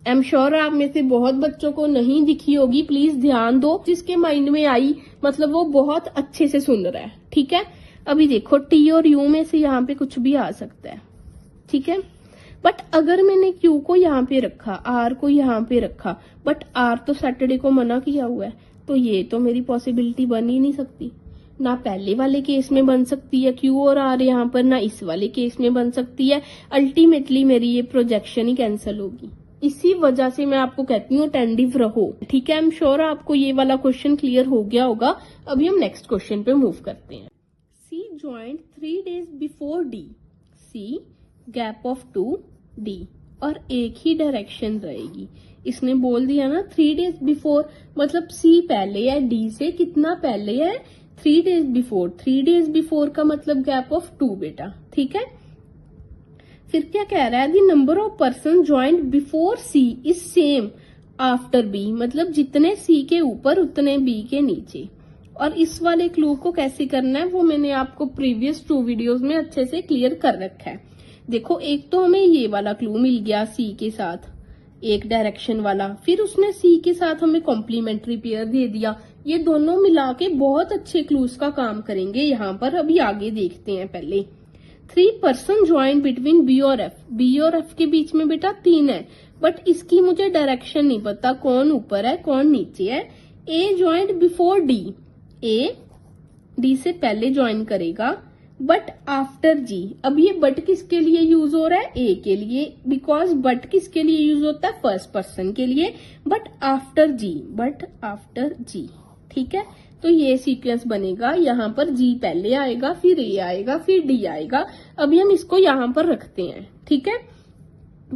आई एम श्योर आप में से बहुत बच्चों को नहीं दिखी होगी, प्लीज ध्यान दो, जिसके माइंड में आई मतलब वो बहुत अच्छे से सुन रहा है। ठीक है, अभी देखो टी और यू में से यहाँ पे कुछ भी आ सकता है। ठीक है, बट अगर मैंने क्यू को यहाँ पे रखा, आर को यहाँ पे रखा, बट आर तो सैटरडे को मना किया हुआ है, तो ये तो मेरी पॉसिबिलिटी बन ही नहीं सकती। ना पहले वाले केस में बन सकती है क्यू और आर यहाँ पर, ना इस वाले केस में बन सकती है। अल्टीमेटली मेरी ये प्रोजेक्शन ही कैंसिल होगी। इसी वजह से मैं आपको कहती हूँ अटेंटिव रहो। ठीक है, आई एम श्योर आपको ये वाला क्वेश्चन क्लियर हो गया होगा। अभी हम नेक्स्ट क्वेश्चन पे मूव करते हैं। C joint 3 days before D, C gap of 2 D, और एक ही डायरेक्शन रहेगी। इसने बोल दिया ना 3 days बिफोर, मतलब सी पहले है डी से, कितना पहले है 3 days बिफोर। 3 days बिफोर का मतलब गैप ऑफ 2 बेटा। ठीक है, फिर क्या कह रहा है, the number of person joint before C is same after B, मतलब जितने सी के ऊपर उतने बी के नीचे। और इस वाले क्लू को कैसे करना है वो मैंने आपको प्रीवियस 2 वीडियोस में अच्छे से क्लियर कर रखा है। देखो, एक तो हमें ये वाला क्लू मिल गया सी के साथ, एक डायरेक्शन वाला, फिर उसने सी के साथ हमें कॉम्प्लीमेंट्री पेयर दे दिया। ये दोनों मिला के बहुत अच्छे क्लूज का काम करेंगे यहाँ पर। अभी आगे देखते हैं। पहले 3 पर्सन ज्वाइन बिटवीन बी और एफ, बी और एफ के बीच में बेटा 3 है, बट इसकी मुझे डायरेक्शन नहीं पता, कौन ऊपर है कौन नीचे है। A joint before D, A D से पहले ज्वाइन करेगा, बट आफ्टर जी। अब ये बट किसके लिए यूज हो रहा है, ए के लिए, बिकॉज बट किसके लिए यूज होता है, फर्स्ट पर्सन के लिए, but after G, but after G. ठीक है, तो ये सीक्वेंस बनेगा, यहाँ पर जी पहले आएगा, फिर ए आएगा, फिर डी आएगा। अभी हम इसको यहाँ पर रखते हैं। ठीक है,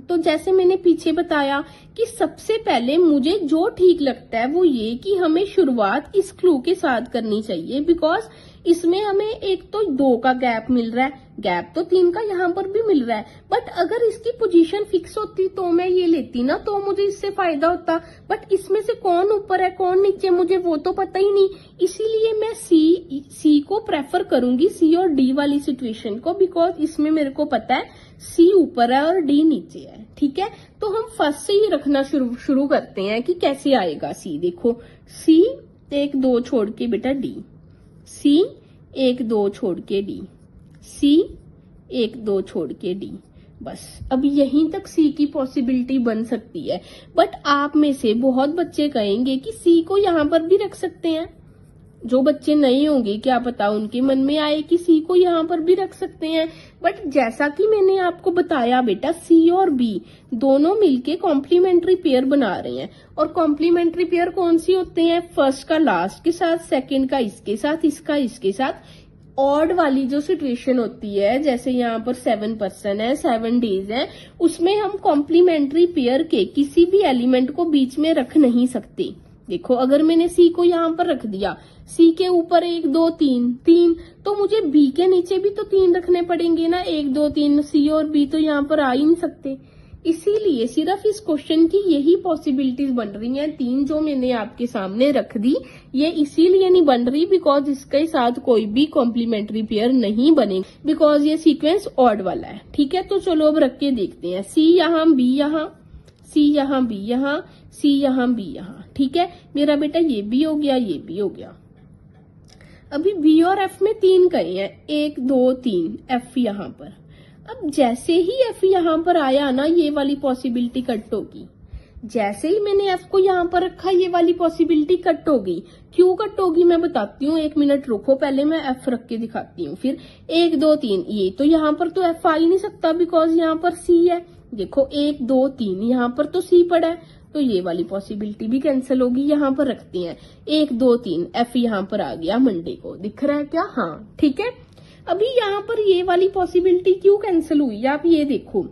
तो जैसे मैंने पीछे बताया कि सबसे पहले मुझे जो ठीक लगता है वो ये कि हमें शुरुआत इस क्लू के साथ करनी चाहिए, बिकॉज इसमें हमें एक तो 2 का गैप मिल रहा है, गैप तो 3 का यहाँ पर भी मिल रहा है। बट अगर इसकी पोजीशन फिक्स होती तो मैं ये लेती ना, तो मुझे इससे फायदा होता। बट इसमें से कौन ऊपर है कौन नीचे मुझे वो तो पता ही नहीं, इसीलिए मैं सी को प्रेफर करूंगी, सी और डी वाली सिचुएशन को, बिकॉज इसमें मेरे को पता है सी ऊपर है और डी नीचे है। ठीक है, तो हम फर्स्ट से ही रखना शुरू करते हैं कि कैसे आएगा सी। देखो, सी 1 2 छोड़ के बेटा डी, सी 1 2 छोड़ के डी, सी 1 2 छोड़ के डी, बस। अब यहीं तक सी की पॉसिबिलिटी बन सकती है। बट आप में से बहुत बच्चे कहेंगे कि सी को यहाँ पर भी रख सकते हैं। जो बच्चे नए होंगे क्या पता उनके मन में आए कि सी को यहाँ पर भी रख सकते हैं। बट जैसा कि मैंने आपको बताया बेटा, सी और बी दोनों मिलके कॉम्प्लीमेंट्री पेयर बना रहे हैं। और कॉम्प्लीमेंट्री पेयर कौन सी होते हैं, फर्स्ट का लास्ट के साथ, सेकंड का इसके साथ, इसका इसके साथ। ऑड वाली जो सिचुएशन होती है, जैसे यहाँ पर 7 पर्सन है, 7 days है, उसमें हम कॉम्प्लीमेंट्री पेयर के किसी भी एलिमेंट को बीच में रख नहीं सकते। देखो, अगर मैंने सी को यहाँ पर रख दिया, सी के ऊपर 1 2 3, तो मुझे बी के नीचे भी तो 3 रखने पड़ेंगे ना, 1 2 3। सी और बी तो यहाँ पर आ ही नहीं सकते। इसीलिए सिर्फ इस क्वेश्चन की यही पॉसिबिलिटीज बन रही हैं, 3 जो मैंने आपके सामने रख दी। ये इसीलिए नहीं बन रही बिकॉज इसके साथ कोई भी कॉम्प्लीमेंट्री पेयर नहीं बनेगी, बिकॉज ये सीक्वेंस ऑड वाला है। ठीक है, तो चलो अब रख के देखते हैं। सी यहाँ, बी यहाँ, सी यहाँ, बी यहाँ, सी यहाँ, बी यहाँ। ठीक है, मेरा बेटा ये भी हो गया, ये भी हो गया। अभी बी और एफ में 3 गए हैं, 1 2 3, एफ यहाँ पर। अब जैसे ही एफ यहाँ पर आया ना, ये वाली पॉसिबिलिटी कट होगी। जैसे ही मैंने एफ को यहाँ पर रखा, ये वाली पॉसिबिलिटी कट होगी। क्यों कट होगी मैं बताती हूँ, 1 मिनट रुको, पहले मैं एफ रख के दिखाती हूँ। फिर 1 2 3, ये तो यहाँ पर तो एफ आ ही नहीं सकता बिकॉज यहाँ पर सी है। देखो 1 2 3, यहाँ पर तो सी पड़ा है, तो ये वाली पॉसिबिलिटी भी कैंसिल होगी। यहाँ पर रखते हैं 1 2 3, एफ यहाँ पर आ गया मंडे को, दिख रहा है क्या, हाँ ठीक है। अभी यहाँ पर ये वाली पॉसिबिलिटी क्यों कैंसिल हुई, आप ये देखो,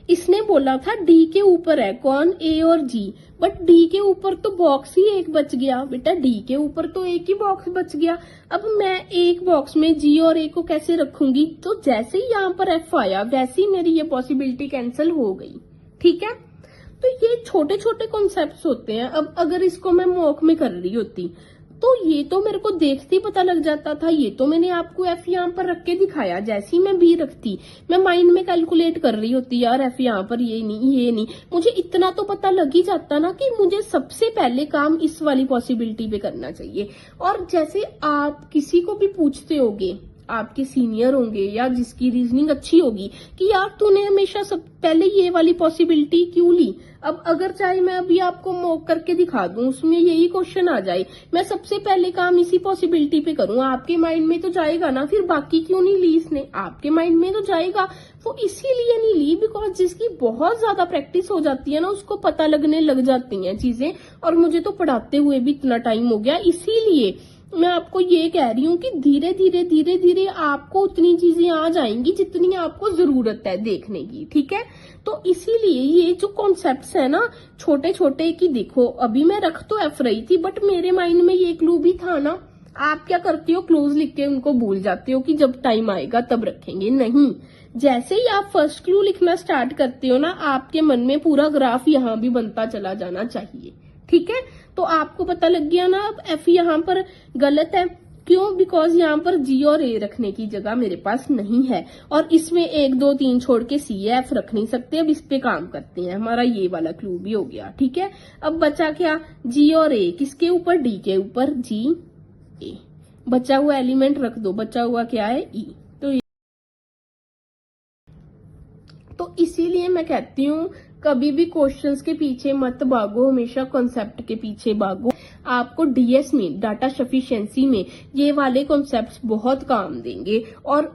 इसने बोला था डी के ऊपर है कौन, ए और जी, बट डी के ऊपर तो बॉक्स ही एक बच गया बेटा, डी के ऊपर तो एक ही बॉक्स बच गया। अब मैं एक बॉक्स में जी और ए को कैसे रखूंगी, तो जैसे ही यहाँ पर एफ आया वैसे ही मेरी ये पॉसिबिलिटी कैंसिल हो गई। ठीक है, तो ये छोटे छोटे कॉन्सेप्ट्स होते हैं। अब अगर इसको मैं मॉक में कर रही होती तो ये तो मेरे को देखते ही पता लग जाता था, ये तो मैंने आपको एफ यहाँ पर रख के दिखाया, जैसे ही मैं बी रखती मैं माइंड में कैलकुलेट कर रही होती, यार एफ यहाँ पर ये नहीं, मुझे इतना तो पता लग ही जाता ना कि मुझे सबसे पहले काम इस वाली पॉसिबिलिटी पे करना चाहिए। और जैसे आप किसी को भी पूछते होगे, आपके सीनियर होंगे या जिसकी रीजनिंग अच्छी होगी कि यार तूने हमेशा सब पहले ये वाली पॉसिबिलिटी क्यों ली। अब अगर चाहे मैं अभी आपको मॉक करके दिखा दूं, उसमें यही क्वेश्चन आ जाए, मैं सबसे पहले काम इसी पॉसिबिलिटी पे करूं, आपके माइंड में तो जाएगा ना, फिर बाकी क्यों नहीं ली इसने, आपके माइंड में तो जाएगा। वो इसीलिए नहीं ली बिकॉज जिसकी बहुत ज्यादा प्रैक्टिस हो जाती है ना, उसको पता लगने लग जाती हैं चीजें। और मुझे तो पढ़ाते हुए भी इतना टाइम हो गया, इसीलिए मैं आपको ये कह रही हूँ कि धीरे धीरे आपको उतनी चीजें आ जाएंगी जितनी आपको जरूरत है देखने की, ठीक है। तो इसीलिए ये जो कॉन्सेप्ट्स है ना छोटे छोटे, कि देखो अभी मैं रख तो एफ रही थी बट मेरे माइंड में ये क्लू भी था ना। आप क्या करते हो, क्लूज लिख के उनको भूल जाते हो कि जब टाइम आएगा तब रखेंगे, नहीं। जैसे ही आप फर्स्ट क्लू लिखना स्टार्ट करते हो ना, आपके मन में पूरा ग्राफ यहाँ भी बनता चला जाना चाहिए, ठीक है। तो आपको पता लग गया ना अब एफ यहाँ पर गलत है, क्यों, बिकॉज यहाँ पर जी और ए रखने की जगह मेरे पास नहीं है, और इसमें 1 2 3 छोड़ के सी एफ रख नहीं सकते। अब इस पे काम करते हैं, हमारा ये वाला क्लू भी हो गया, ठीक है। अब बचा क्या, जी और ए, किसके ऊपर, डी के ऊपर, जी ए, बचा हुआ एलिमेंट रख दो, बचा हुआ क्या है, ई। तो इसीलिए मैं कहती हूँ कभी भी क्वेश्चंस के पीछे मत भागो, हमेशा कॉन्सेप्ट के पीछे भागो। आपको डीएस में, डाटा सफिशिएंसी में ये वाले कॉन्सेप्ट्स बहुत काम देंगे। और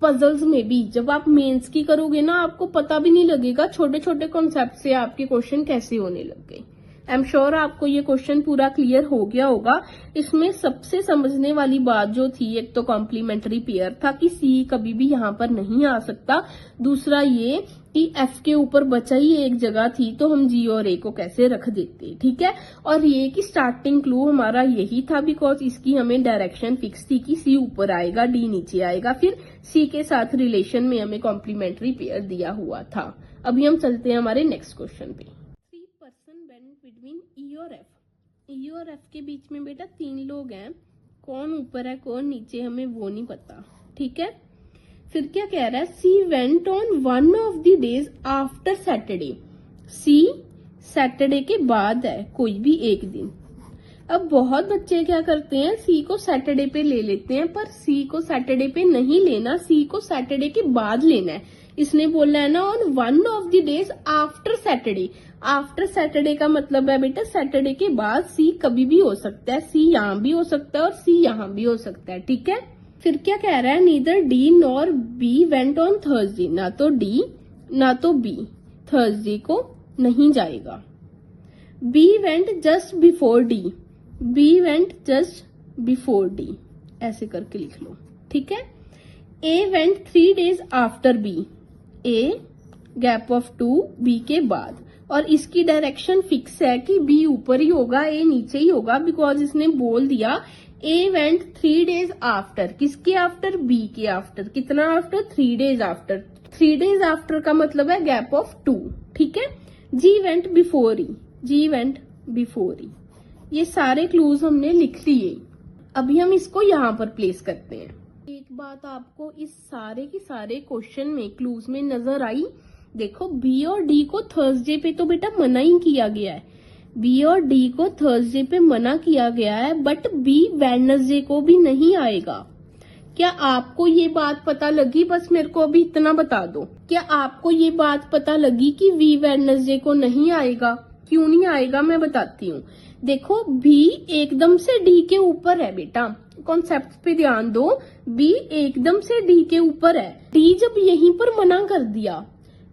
पजल्स में भी जब आप मेंस की करोगे ना, आपको पता भी नहीं लगेगा छोटे छोटे कॉन्सेप्ट से आपके क्वेश्चन कैसे होने लग गए। आई एम श्योर आपको ये क्वेश्चन पूरा क्लियर हो गया होगा। इसमें सबसे समझने वाली बात जो थी, एक तो कॉम्प्लीमेंट्री पेयर था कि सी कभी भी यहाँ पर नहीं आ सकता, दूसरा ये कि एफ के ऊपर बचा ही एक जगह थी तो हम जी और ए को कैसे रख देते, ठीक है। और ये कि स्टार्टिंग क्लू हमारा यही था बिकॉज इसकी हमें डायरेक्शन फिक्स थी कि सी ऊपर आएगा, डी नीचे आएगा, फिर सी के साथ रिलेशन में हमें कॉम्प्लीमेंट्री पेयर दिया हुआ था। अभी हम चलते हैं हमारे नेक्स्ट क्वेश्चन पे। बिटवीन ई और एफ, ई और एफ के बीच में बेटा 3 लोग हैं, कौन ऊपर है कौन नीचे हमें वो नहीं पता, ठीक है। फिर क्या कह रहा है, C went on one of the days after Saturday, C Saturday के बाद है, कोई भी एक दिन। अब बहुत बच्चे क्या करते हैं, सी को सैटरडे पे ले लेते हैं, पर सी को सैटरडे पे नहीं लेना, सी को सैटरडे के बाद लेना है। इसने बोला है ना on one of the days after Saturday, after Saturday का मतलब है बेटा सैटरडे के बाद सी कभी भी हो सकता है, सी यहाँ भी हो सकता है और सी यहाँ भी हो सकता है, ठीक है। फिर क्या कह रहा है, neither D nor be went on Thursday, ना तो डी ना तो बी थर्सडे को नहीं जाएगा। B went just before D, B went just before D, ऐसे करके लिख लो, ठीक है। A went 3 days after B, A gap of 2 B के बाद, और इसकी डायरेक्शन फिक्स है कि बी ऊपर ही होगा, ए नीचे ही होगा, बिकॉज इसने बोल दिया ए वेंट 3 days आफ्टर, किसके आफ्टर, बी के आफ्टर, कितना after, 3 days after, 3 days after का मतलब है गैप ऑफ 2, ठीक है। जी वेंट बिफोर ई, जी वेंट बिफोर ई, ये सारे क्लूज हमने लिख लिए। अभी हम इसको यहाँ पर प्लेस करते हैं। एक बात आपको इस सारे के सारे क्वेश्चन में क्लूज में नजर आई, देखो बी और डी को थर्सडे पे तो बेटा मना ही किया गया है, बी और डी को थर्सडे पे मना किया गया है, बट बी वेडनेसडे को भी नहीं आएगा। क्या आपको ये बात पता लगी, बस मेरे को अभी इतना बता दो, क्या आपको ये बात पता लगी कि बी वेडनेसडे को नहीं आएगा, क्यों नहीं आएगा मैं बताती हूँ। देखो बी एकदम से डी के ऊपर है बेटा, कॉन्सेप्ट पे ध्यान दो, बी एकदम से डी के ऊपर है, डी जब यहीं पर मना कर दिया,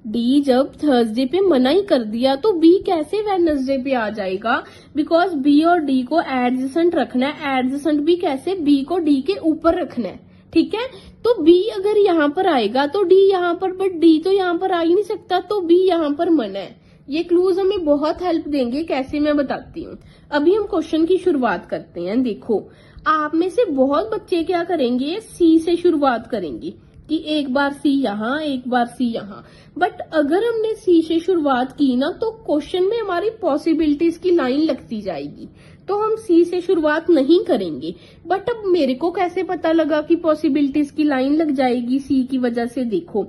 डी जब थर्सडे पे मना ही कर दिया तो बी कैसे वेडनेसडे पे आ जाएगा, बिकॉज बी और डी को एडजेसेंट रखना है, एडजेसेंट भी कैसे, बी को डी के ऊपर रखना है, ठीक है। तो बी अगर यहाँ पर आएगा तो डी यहाँ पर, बट डी तो यहाँ पर आ ही नहीं सकता, तो बी यहाँ पर मना है। ये क्लूज हमें बहुत हेल्प देंगे, कैसे मैं बताती हूँ। अभी हम क्वेश्चन की शुरुआत करते हैं। देखो आप में से बहुत बच्चे क्या करेंगे, सी से शुरुआत करेंगे कि एक बार सी यहाँ एक बार सी यहाँ, बट अगर हमने सी से शुरुआत की ना तो क्वेश्चन में हमारी पॉसिबिलिटीज की लाइन लगती जाएगी, तो हम सी से शुरुआत नहीं करेंगे। बट अब मेरे को कैसे पता लगा कि पॉसिबिलिटीज की लाइन लग जाएगी सी की वजह से? देखो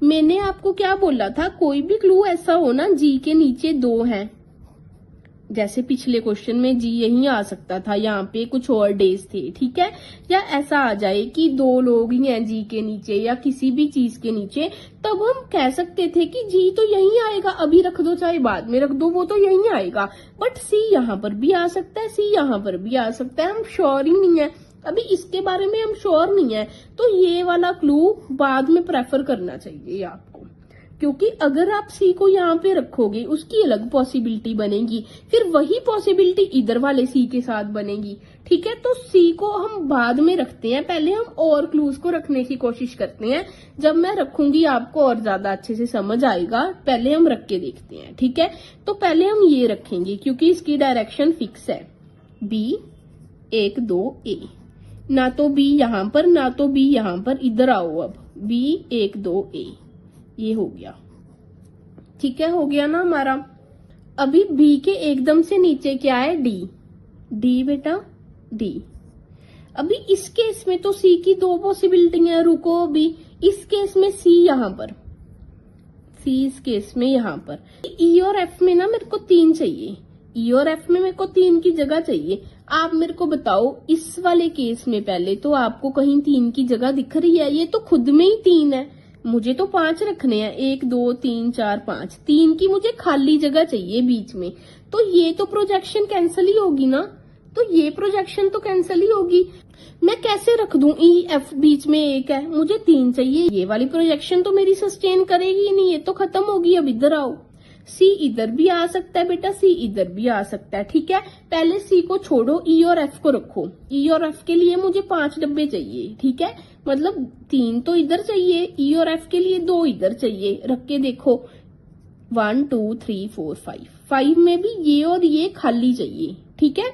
मैंने आपको क्या बोला था, कोई भी क्लू ऐसा हो ना जी के नीचे 2 है, जैसे पिछले क्वेश्चन में जी यहीं आ सकता था, यहाँ पे कुछ और डेज थे, ठीक है, या ऐसा आ जाए कि 2 लोग ही हैं जी के नीचे या किसी भी चीज के नीचे, तब हम कह सकते थे कि जी तो यहीं आएगा, अभी रख दो चाहे बाद में रख दो, वो तो यहीं आएगा। बट सी यहाँ पर भी आ सकता है, सी यहाँ पर भी आ सकता है, हम श्योर ही नहीं है, अभी इसके बारे में हम श्योर नहीं है, तो ये वाला क्लू बाद में प्रेफर करना चाहिए आपको, क्योंकि अगर आप सी को यहाँ पे रखोगे उसकी अलग पॉसिबिलिटी बनेगी, फिर वही पॉसिबिलिटी इधर वाले सी के साथ बनेगी, ठीक है। तो सी को हम बाद में रखते हैं, पहले हम और क्लूज को रखने की कोशिश करते हैं, जब मैं रखूंगी आपको और ज्यादा अच्छे से समझ आएगा, पहले हम रख के देखते हैं, ठीक है। तो पहले हम ये रखेंगे क्योंकि इसकी डायरेक्शन फिक्स है, बी 1 2 ए, ना तो बी यहाँ पर ना तो बी यहाँ पर, इधर आओ, अब बी 1 2 ए, ये हो गया, ठीक है, हो गया ना हमारा। अभी बी के एकदम से नीचे क्या है, डी, डी बेटा डी। अभी इस केस में तो सी की 2 पॉसिबिलिटी है, रुको, अभी इस केस में सी यहाँ पर, सी इस केस में यहाँ पर, ई और एफ में ना मेरे को 3 चाहिए, ई और एफ में मेरे को 3 की जगह चाहिए। आप मेरे को बताओ इस वाले केस में पहले तो आपको कहीं 3 की जगह दिख रही है? ये तो खुद में ही 3 है, मुझे तो 5 रखने हैं, 1 2 3 4 5, 3 की मुझे खाली जगह चाहिए बीच में, तो ये तो प्रोजेक्शन कैंसिल ही होगी ना, तो ये प्रोजेक्शन तो कैंसिल ही होगी। मैं कैसे रख दूं, ई एफ बीच में 1 है, मुझे 3 चाहिए, ये वाली प्रोजेक्शन तो मेरी सस्टेन करेगी ही नहीं, ये तो खत्म होगी। अब इधर आओ, सी इधर भी आ सकता है बेटा, सी इधर भी आ सकता है, ठीक है। पहले सी को छोड़ो, ई और एफ को रखो, ई और एफ के लिए मुझे 5 डब्बे चाहिए, ठीक है, मतलब 3 तो इधर चाहिए, ई और एफ के लिए 2 इधर चाहिए, रख के देखो 1 2 3 4 5, 5 में भी ये और ये खाली चाहिए, ठीक है।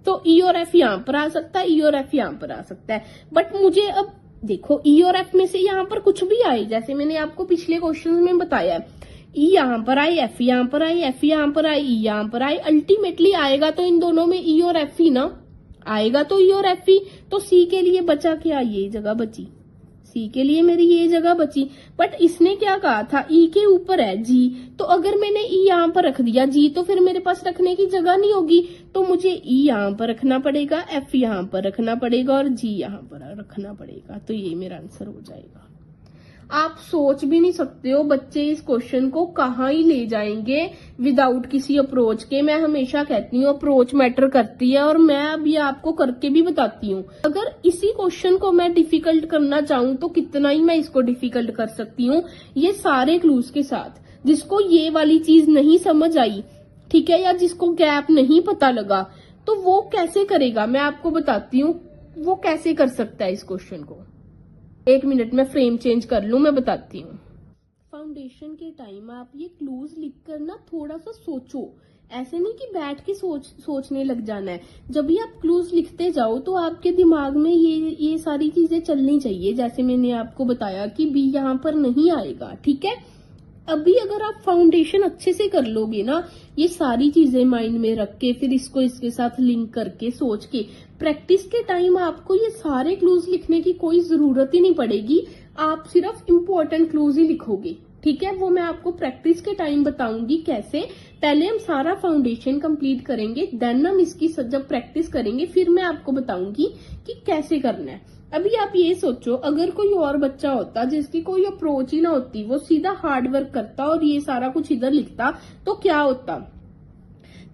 तो ई और एफ यहाँ पर आ सकता है, ई और एफ यहाँ पर आ सकता है, बट मुझे अब देखो ई और एफ में से यहाँ पर कुछ भी आए, जैसे मैंने आपको पिछले क्वेश्चन में बताया, ई यहाँ पर आई, एफ यहाँ पर आई, एफ यहाँ पर आई, ई यहाँ पर आई, अल्टीमेटली आएगा तो इन दोनों में ई और एफ ही ना, आएगा तो ई और एफ ही। तो सी के लिए बचा क्या, ये जगह बची, सी के लिए मेरी ये जगह बची, बट इसने क्या कहा था, ई के ऊपर है जी, तो अगर मैंने ई यहाँ पर रख दिया जी, तो फिर मेरे पास रखने की जगह नहीं होगी, तो मुझे ई यहाँ पर रखना पड़ेगा, एफ यहाँ पर रखना पड़ेगा और जी यहाँ पर रखना पड़ेगा, तो ये मेरा आंसर हो जाएगा। आप सोच भी नहीं सकते हो बच्चे इस क्वेश्चन को कहाँ ही ले जाएंगे विदाउट किसी अप्रोच के। मैं हमेशा कहती हूँ अप्रोच मैटर करती है, और मैं अभी आपको करके भी बताती हूँ। अगर इसी क्वेश्चन को मैं डिफिकल्ट करना चाहूँ तो कितना ही मैं इसको डिफिकल्ट कर सकती हूँ, ये सारे क्लूज के साथ। जिसको ये वाली चीज नहीं समझ आई, ठीक है, या जिसको गैप नहीं पता लगा, तो वो कैसे करेगा, मैं आपको बताती हूँ वो कैसे कर सकता है इस क्वेश्चन को। 1 मिनट में फ्रेम चेंज कर लूं, मैं बताती हूँ। फाउंडेशन के टाइम आप ये क्लूज लिख कर ना थोड़ा सा सोचो, ऐसे नहीं कि बैठ के सोचने लग जाना है। जब भी आप क्लूज लिखते जाओ तो आपके दिमाग में ये सारी चीजें चलनी चाहिए, जैसे मैंने आपको बताया कि बी यहाँ पर नहीं आएगा, ठीक है। अभी अगर आप फाउंडेशन अच्छे से कर लोगे ना, ये सारी चीजें माइंड में रख के, फिर इसको इसके साथ लिंक करके सोच के, प्रैक्टिस के टाइम आपको ये सारे क्लूज लिखने की कोई जरूरत ही नहीं पड़ेगी, आप सिर्फ इम्पोर्टेंट क्लूज ही लिखोगे, ठीक है। वो मैं आपको प्रैक्टिस के टाइम बताऊंगी कैसे। पहले हम सारा फाउंडेशन कंप्लीट करेंगे, देन हम इसकी जब प्रैक्टिस करेंगे फिर मैं आपको बताऊंगी कि कैसे करना है। अभी आप ये सोचो, अगर कोई और बच्चा होता जिसकी कोई अप्रोच ही ना होती, वो सीधा हार्ड वर्क करता और ये सारा कुछ इधर लिखता, तो क्या होता।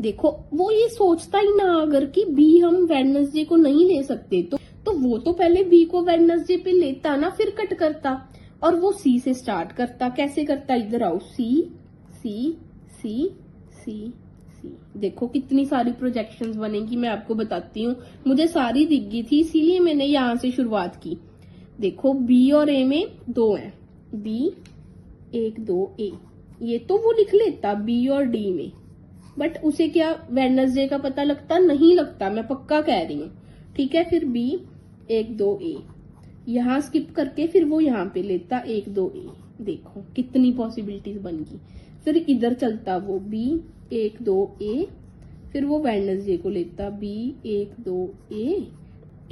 देखो वो ये सोचता ही ना, अगर कि बी हम वेडनेसडे को नहीं ले सकते, तो वो तो पहले बी को वेडनेसडे पे लेता ना, फिर कट करता, और वो सी से स्टार्ट करता। कैसे करता, इधर आओ, सी सी सी सी सी, देखो कितनी सारी प्रोजेक्शंस बनेगी, मैं आपको बताती हूँ। मुझे सारी दिख गई थी, इसीलिए मैंने यहाँ से शुरुआत की। देखो बी और ए में 2 है, बी 1 2 ए, ये तो वो लिख लेता बी और डी में, बट उसे क्या वेडनेसडे का पता लगता, नहीं लगता, मैं पक्का कह रही हूँ, ठीक है। फिर बी 1 2 ए, यहाँ स्किप करके फिर वो यहाँ पे लेता 1 2 ए, देखो कितनी पॉसिबिलिटीज बन गई। फिर इधर चलता वो बी 1 2 ए, फिर वो वेडनेसडे को लेता बी 1 2 ए।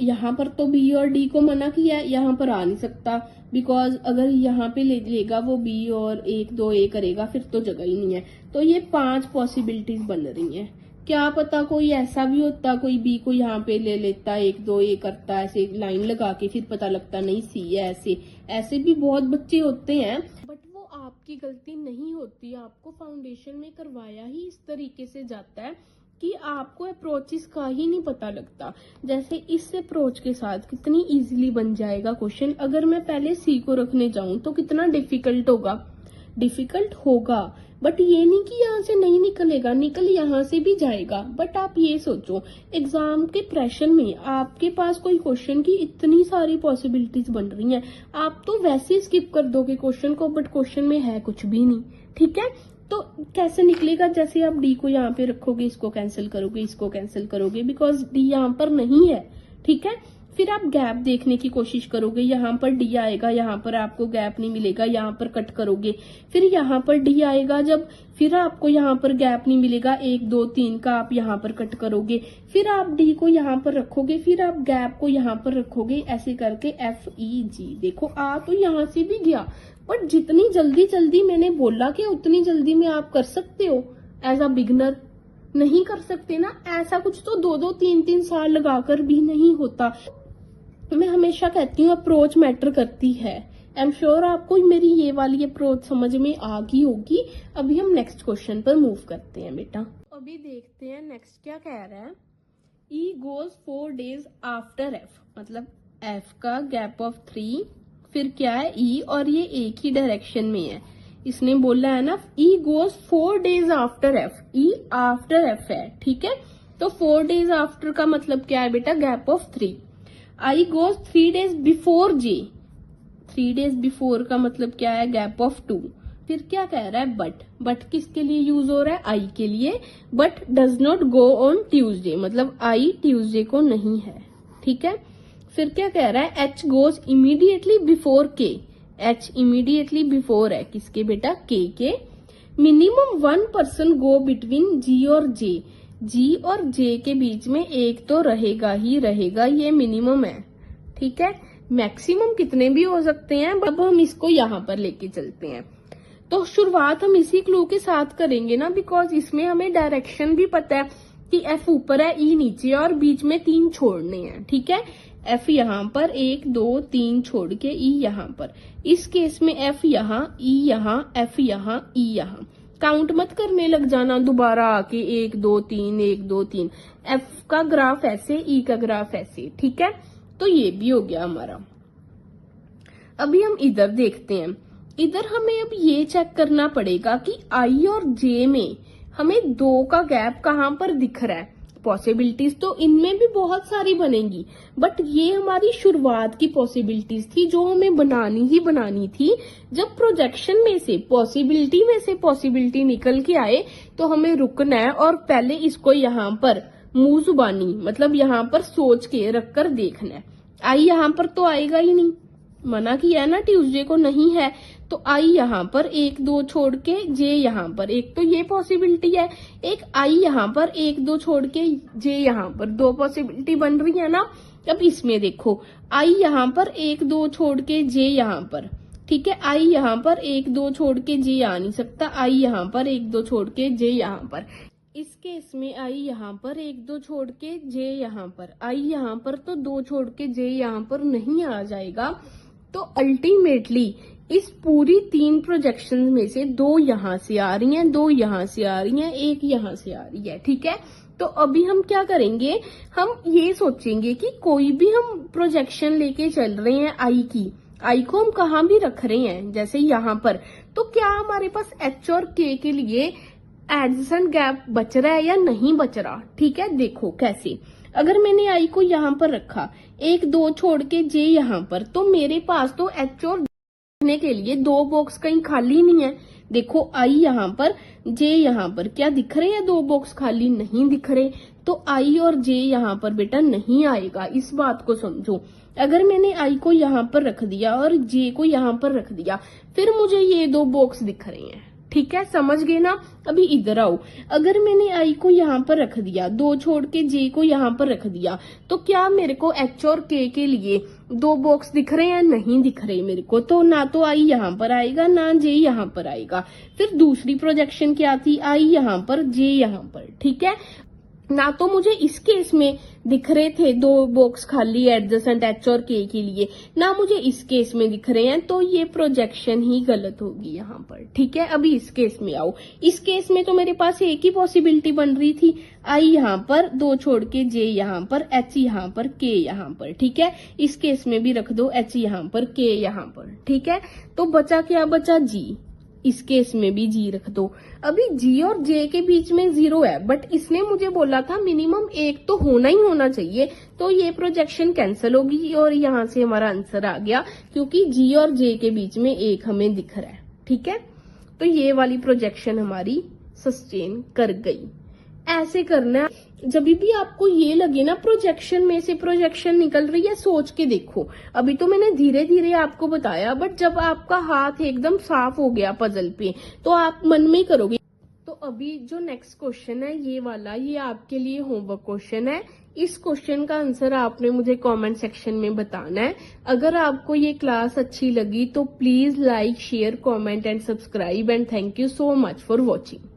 यहाँ पर तो बी और डी को मना किया है, यहाँ पर आ नहीं सकता बिकॉज अगर यहाँ पे लेगा वो बी और 1 2 ए करेगा फिर तो जगह ही नहीं है। तो ये 5 पॉसिबिलिटीज बन रही हैं। क्या पता कोई ऐसा भी होता, कोई बी को यहाँ पे ले लेता, 1 2 ए करता, ऐसे लाइन लगा के, फिर पता लगता नहीं सी है। ऐसे भी बहुत बच्चे होते हैं, बट वो आपकी गलती नहीं होती। आपको फाउंडेशन में करवाया ही इस तरीके से जाता है कि आपको अप्रोचेस का ही नहीं पता लगता। जैसे इस अप्रोच के साथ कितनी इजीली बन जाएगा क्वेश्चन। अगर मैं पहले सी को रखने जाऊं तो कितना डिफिकल्ट होगा, बट ये नहीं कि यहाँ से नहीं निकलेगा, निकल यहाँ से भी जाएगा। बट आप ये सोचो, एग्जाम के प्रेशर में आपके पास कोई क्वेश्चन की इतनी सारी पॉसिबिलिटीज बन रही हैं, आप तो वैसे स्किप कर दोगे क्वेश्चन को, बट क्वेश्चन में है कुछ भी नहीं। ठीक है, तो कैसे निकलेगा? जैसे आप डी को यहाँ पे रखोगे, इसको कैंसिल करोगे, इसको कैंसिल करोगे, बिकॉज डी यहाँ पर नहीं है। ठीक है, फिर आप गैप देखने की कोशिश करोगे, यहाँ पर डी आएगा, यहाँ पर आपको गैप नहीं मिलेगा, यहाँ पर कट करोगे। फिर यहाँ पर डी आएगा जब, फिर आपको यहाँ पर गैप नहीं मिलेगा, 1 2 3 का आप यहाँ पर कट करोगे। फिर आप डी को यहाँ पर रखोगे, फिर आप गैप को यहाँ पर रखोगे, ऐसे करके एफ ई जी। देखो आ तो यहाँ से भी गया, बट जितनी जल्दी मैंने बोला कि उतनी जल्दी में आप कर सकते हो। एज अ बिगनर नहीं कर सकते ना, ऐसा कुछ तो 2 2 3 3 साल लगाकर भी नहीं होता। मैं हमेशा कहती हूँ अप्रोच मैटर करती है। आई एम श्योर आपको मेरी ये वाली अप्रोच समझ में आ गई होगी। अभी हम नेक्स्ट क्वेश्चन पर मूव करते हैं बेटा। अभी देखते हैं नेक्स्ट क्या कह रहा है। ई गोज 4 days आफ्टर एफ, मतलब एफ का गैप ऑफ 3, फिर क्या है ई, और ये एक ही डायरेक्शन में है। इसने बोला है ना ई गोज 4 days आफ्टर एफ, ई आफ्टर एफ है। ठीक है, तो 4 days आफ्टर का मतलब क्या है बेटा? Gap of 3। I goes 3 days before J, 3 days before का मतलब क्या है? Gap of 2। फिर क्या कह रहा है? बट किसके लिए यूज हो रहा है? आई के लिए। But does not go on Tuesday, मतलब आई ट्यूसडे को नहीं है। ठीक है, फिर क्या कह रहा है? एच गोज इमीडिएटली बिफोर के, एच इमीडिएटली बिफोर है किसके बेटा? के। मिनिमम 1 person गो बिटवीन जी और जे, जी और जे के बीच में एक तो रहेगा ही रहेगा, ये मिनिमम है। ठीक है, मैक्सिमम कितने भी हो सकते हैं। अब हम इसको यहाँ पर लेके चलते हैं, तो शुरुआत हम इसी क्लू के साथ करेंगे ना, बिकॉज इसमें हमें डायरेक्शन भी पता है कि एफ ऊपर है, ई नीचे है, और बीच में 3 छोड़ने हैं। ठीक है, एफ यहाँ पर 1 2 3 छोड़ के ई यहाँ पर। इस केस में एफ यहाँ, ई यहाँ, एफ यहाँ, ई यहाँ। काउंट मत करने लग जाना दोबारा आके 1 2 3 1 2 3। एफ का ग्राफ ऐसे, ई का ग्राफ ऐसे। ठीक है, तो ये भी हो गया हमारा। अभी हम इधर देखते हैं। इधर हमें अब ये चेक करना पड़ेगा कि आई और जे में हमें 2 का गैप कहाँ पर दिख रहा है। पॉसिबिलिटीज तो इनमें भी बहुत सारी बनेगी, बट ये हमारी शुरुआत की पॉसिबिलिटीज थी जो हमें बनानी ही बनानी थी। जब प्रोजेक्शन में से पॉसिबिलिटी निकल के आए तो हमें रुकना है और पहले इसको यहाँ पर मुंह जुबानी, मतलब यहाँ पर सोच के रख कर देखना है। आई यहाँ पर तो आएगा ही नहीं, मना किया है ना ट्यूसडे को नहीं है, तो आई यहाँ पर 1 2 छोड़ के जे यहाँ पर, एक तो ये पॉसिबिलिटी है, एक आई यहाँ पर 1 2 छोड़ के जे यहाँ पर, 2 पॉसिबिलिटी बन रही है ना। अब इसमें देखो आई यहाँ पर 1 2 छोड़ के जे यहाँ पर। ठीक है, आई यहाँ पर 1 2 छोड़ के जे आ नहीं सकता, आई यहाँ पर 1 2 छोड़ के जे यहाँ पर। इस केस में आई यहाँ पर 1 2 छोड़ के जे यहाँ पर, आई यहाँ पर तो 2 छोड़ के जे यहाँ पर नहीं आ जाएगा। तो अल्टीमेटली इस पूरी 3 प्रोजेक्शन में से 2 यहाँ से आ रही हैं, 2 यहाँ से आ रही हैं, 1 यहाँ से आ रही है। ठीक है, तो अभी हम क्या करेंगे, हम ये सोचेंगे कि कोई भी हम प्रोजेक्शन लेके चल रहे हैं आई की, आई को हम कहाँ भी रख रहे हैं, जैसे यहाँ पर, तो क्या हमारे पास एच और के के लिए एडजेसेंट गैप बच रहा है या नहीं बच रहा। ठीक है, देखो कैसे, अगर मैंने आई को यहाँ पर रखा, 1 2 छोड़ के जे यहाँ पर, तो मेरे पास तो एच और रखने के लिए 2 बॉक्स कहीं खाली नहीं है। देखो आई यहाँ पर, जे यहाँ पर, क्या दिख रहे हैं 2 बॉक्स खाली? नहीं दिख रहे, तो आई और जे यहाँ पर बेटा नहीं आएगा। इस बात को समझो, अगर मैंने आई को यहाँ पर रख दिया और जे को यहाँ पर रख दिया, फिर मुझे ये 2 बॉक्स दिख रहे हैं। ठीक है, समझ गए ना। अभी इधर आओ, अगर मैंने आई को यहाँ पर रख दिया, 2 छोड़ के जे को यहाँ पर रख दिया, तो क्या मेरे को एच और के लिए 2 बॉक्स दिख रहे हैं? नहीं दिख रहे मेरे को, तो ना तो आई यहाँ पर आएगा ना जे यहाँ पर आएगा। फिर दूसरी प्रोजेक्शन क्या थी? आई यहाँ पर, जे यहाँ पर, ठीक है। ना तो मुझे इस केस में दिख रहे थे 2 बॉक्स खाली एडजेसेंट एच और के लिए, ना मुझे इस केस में दिख रहे हैं, तो ये प्रोजेक्शन ही गलत होगी यहाँ पर, ठीक है। अभी इस केस में आओ, इस केस में तो मेरे पास एक ही पॉसिबिलिटी बन रही थी, आई यहाँ पर, 2 छोड़ के जे यहाँ पर, एच यहाँ पर, के यहाँ पर, ठीक है। इस केस में भी रख दो एच यहाँ पर, के यहाँ पर, ठीक है। तो बचा क्या? बचा जी, इस केस में भी जी रख दो। अभी जी और जे के बीच में 0 है, बट इसने मुझे बोला था मिनिमम 1 तो होना ही होना चाहिए, तो ये प्रोजेक्शन कैंसिल होगी और यहाँ से हमारा आंसर आ गया, क्योंकि जी और जे के बीच में 1 हमें दिख रहा है, ठीक है। तो ये वाली प्रोजेक्शन हमारी सस्टेन कर गई। ऐसे करना है, जब भी आपको ये लगे ना प्रोजेक्शन में से प्रोजेक्शन निकल रही है, सोच के देखो। अभी तो मैंने धीरे धीरे आपको बताया, बट जब आपका हाथ एकदम साफ हो गया पजल पे, तो आप मन में ही करोगे। तो अभी जो नेक्स्ट क्वेश्चन है ये वाला, ये आपके लिए होमवर्क क्वेश्चन है। इस क्वेश्चन का आंसर आपने मुझे कमेंट सेक्शन में बताना है। अगर आपको ये क्लास अच्छी लगी तो please like, share, comment and subscribe, and thank you so much for watching.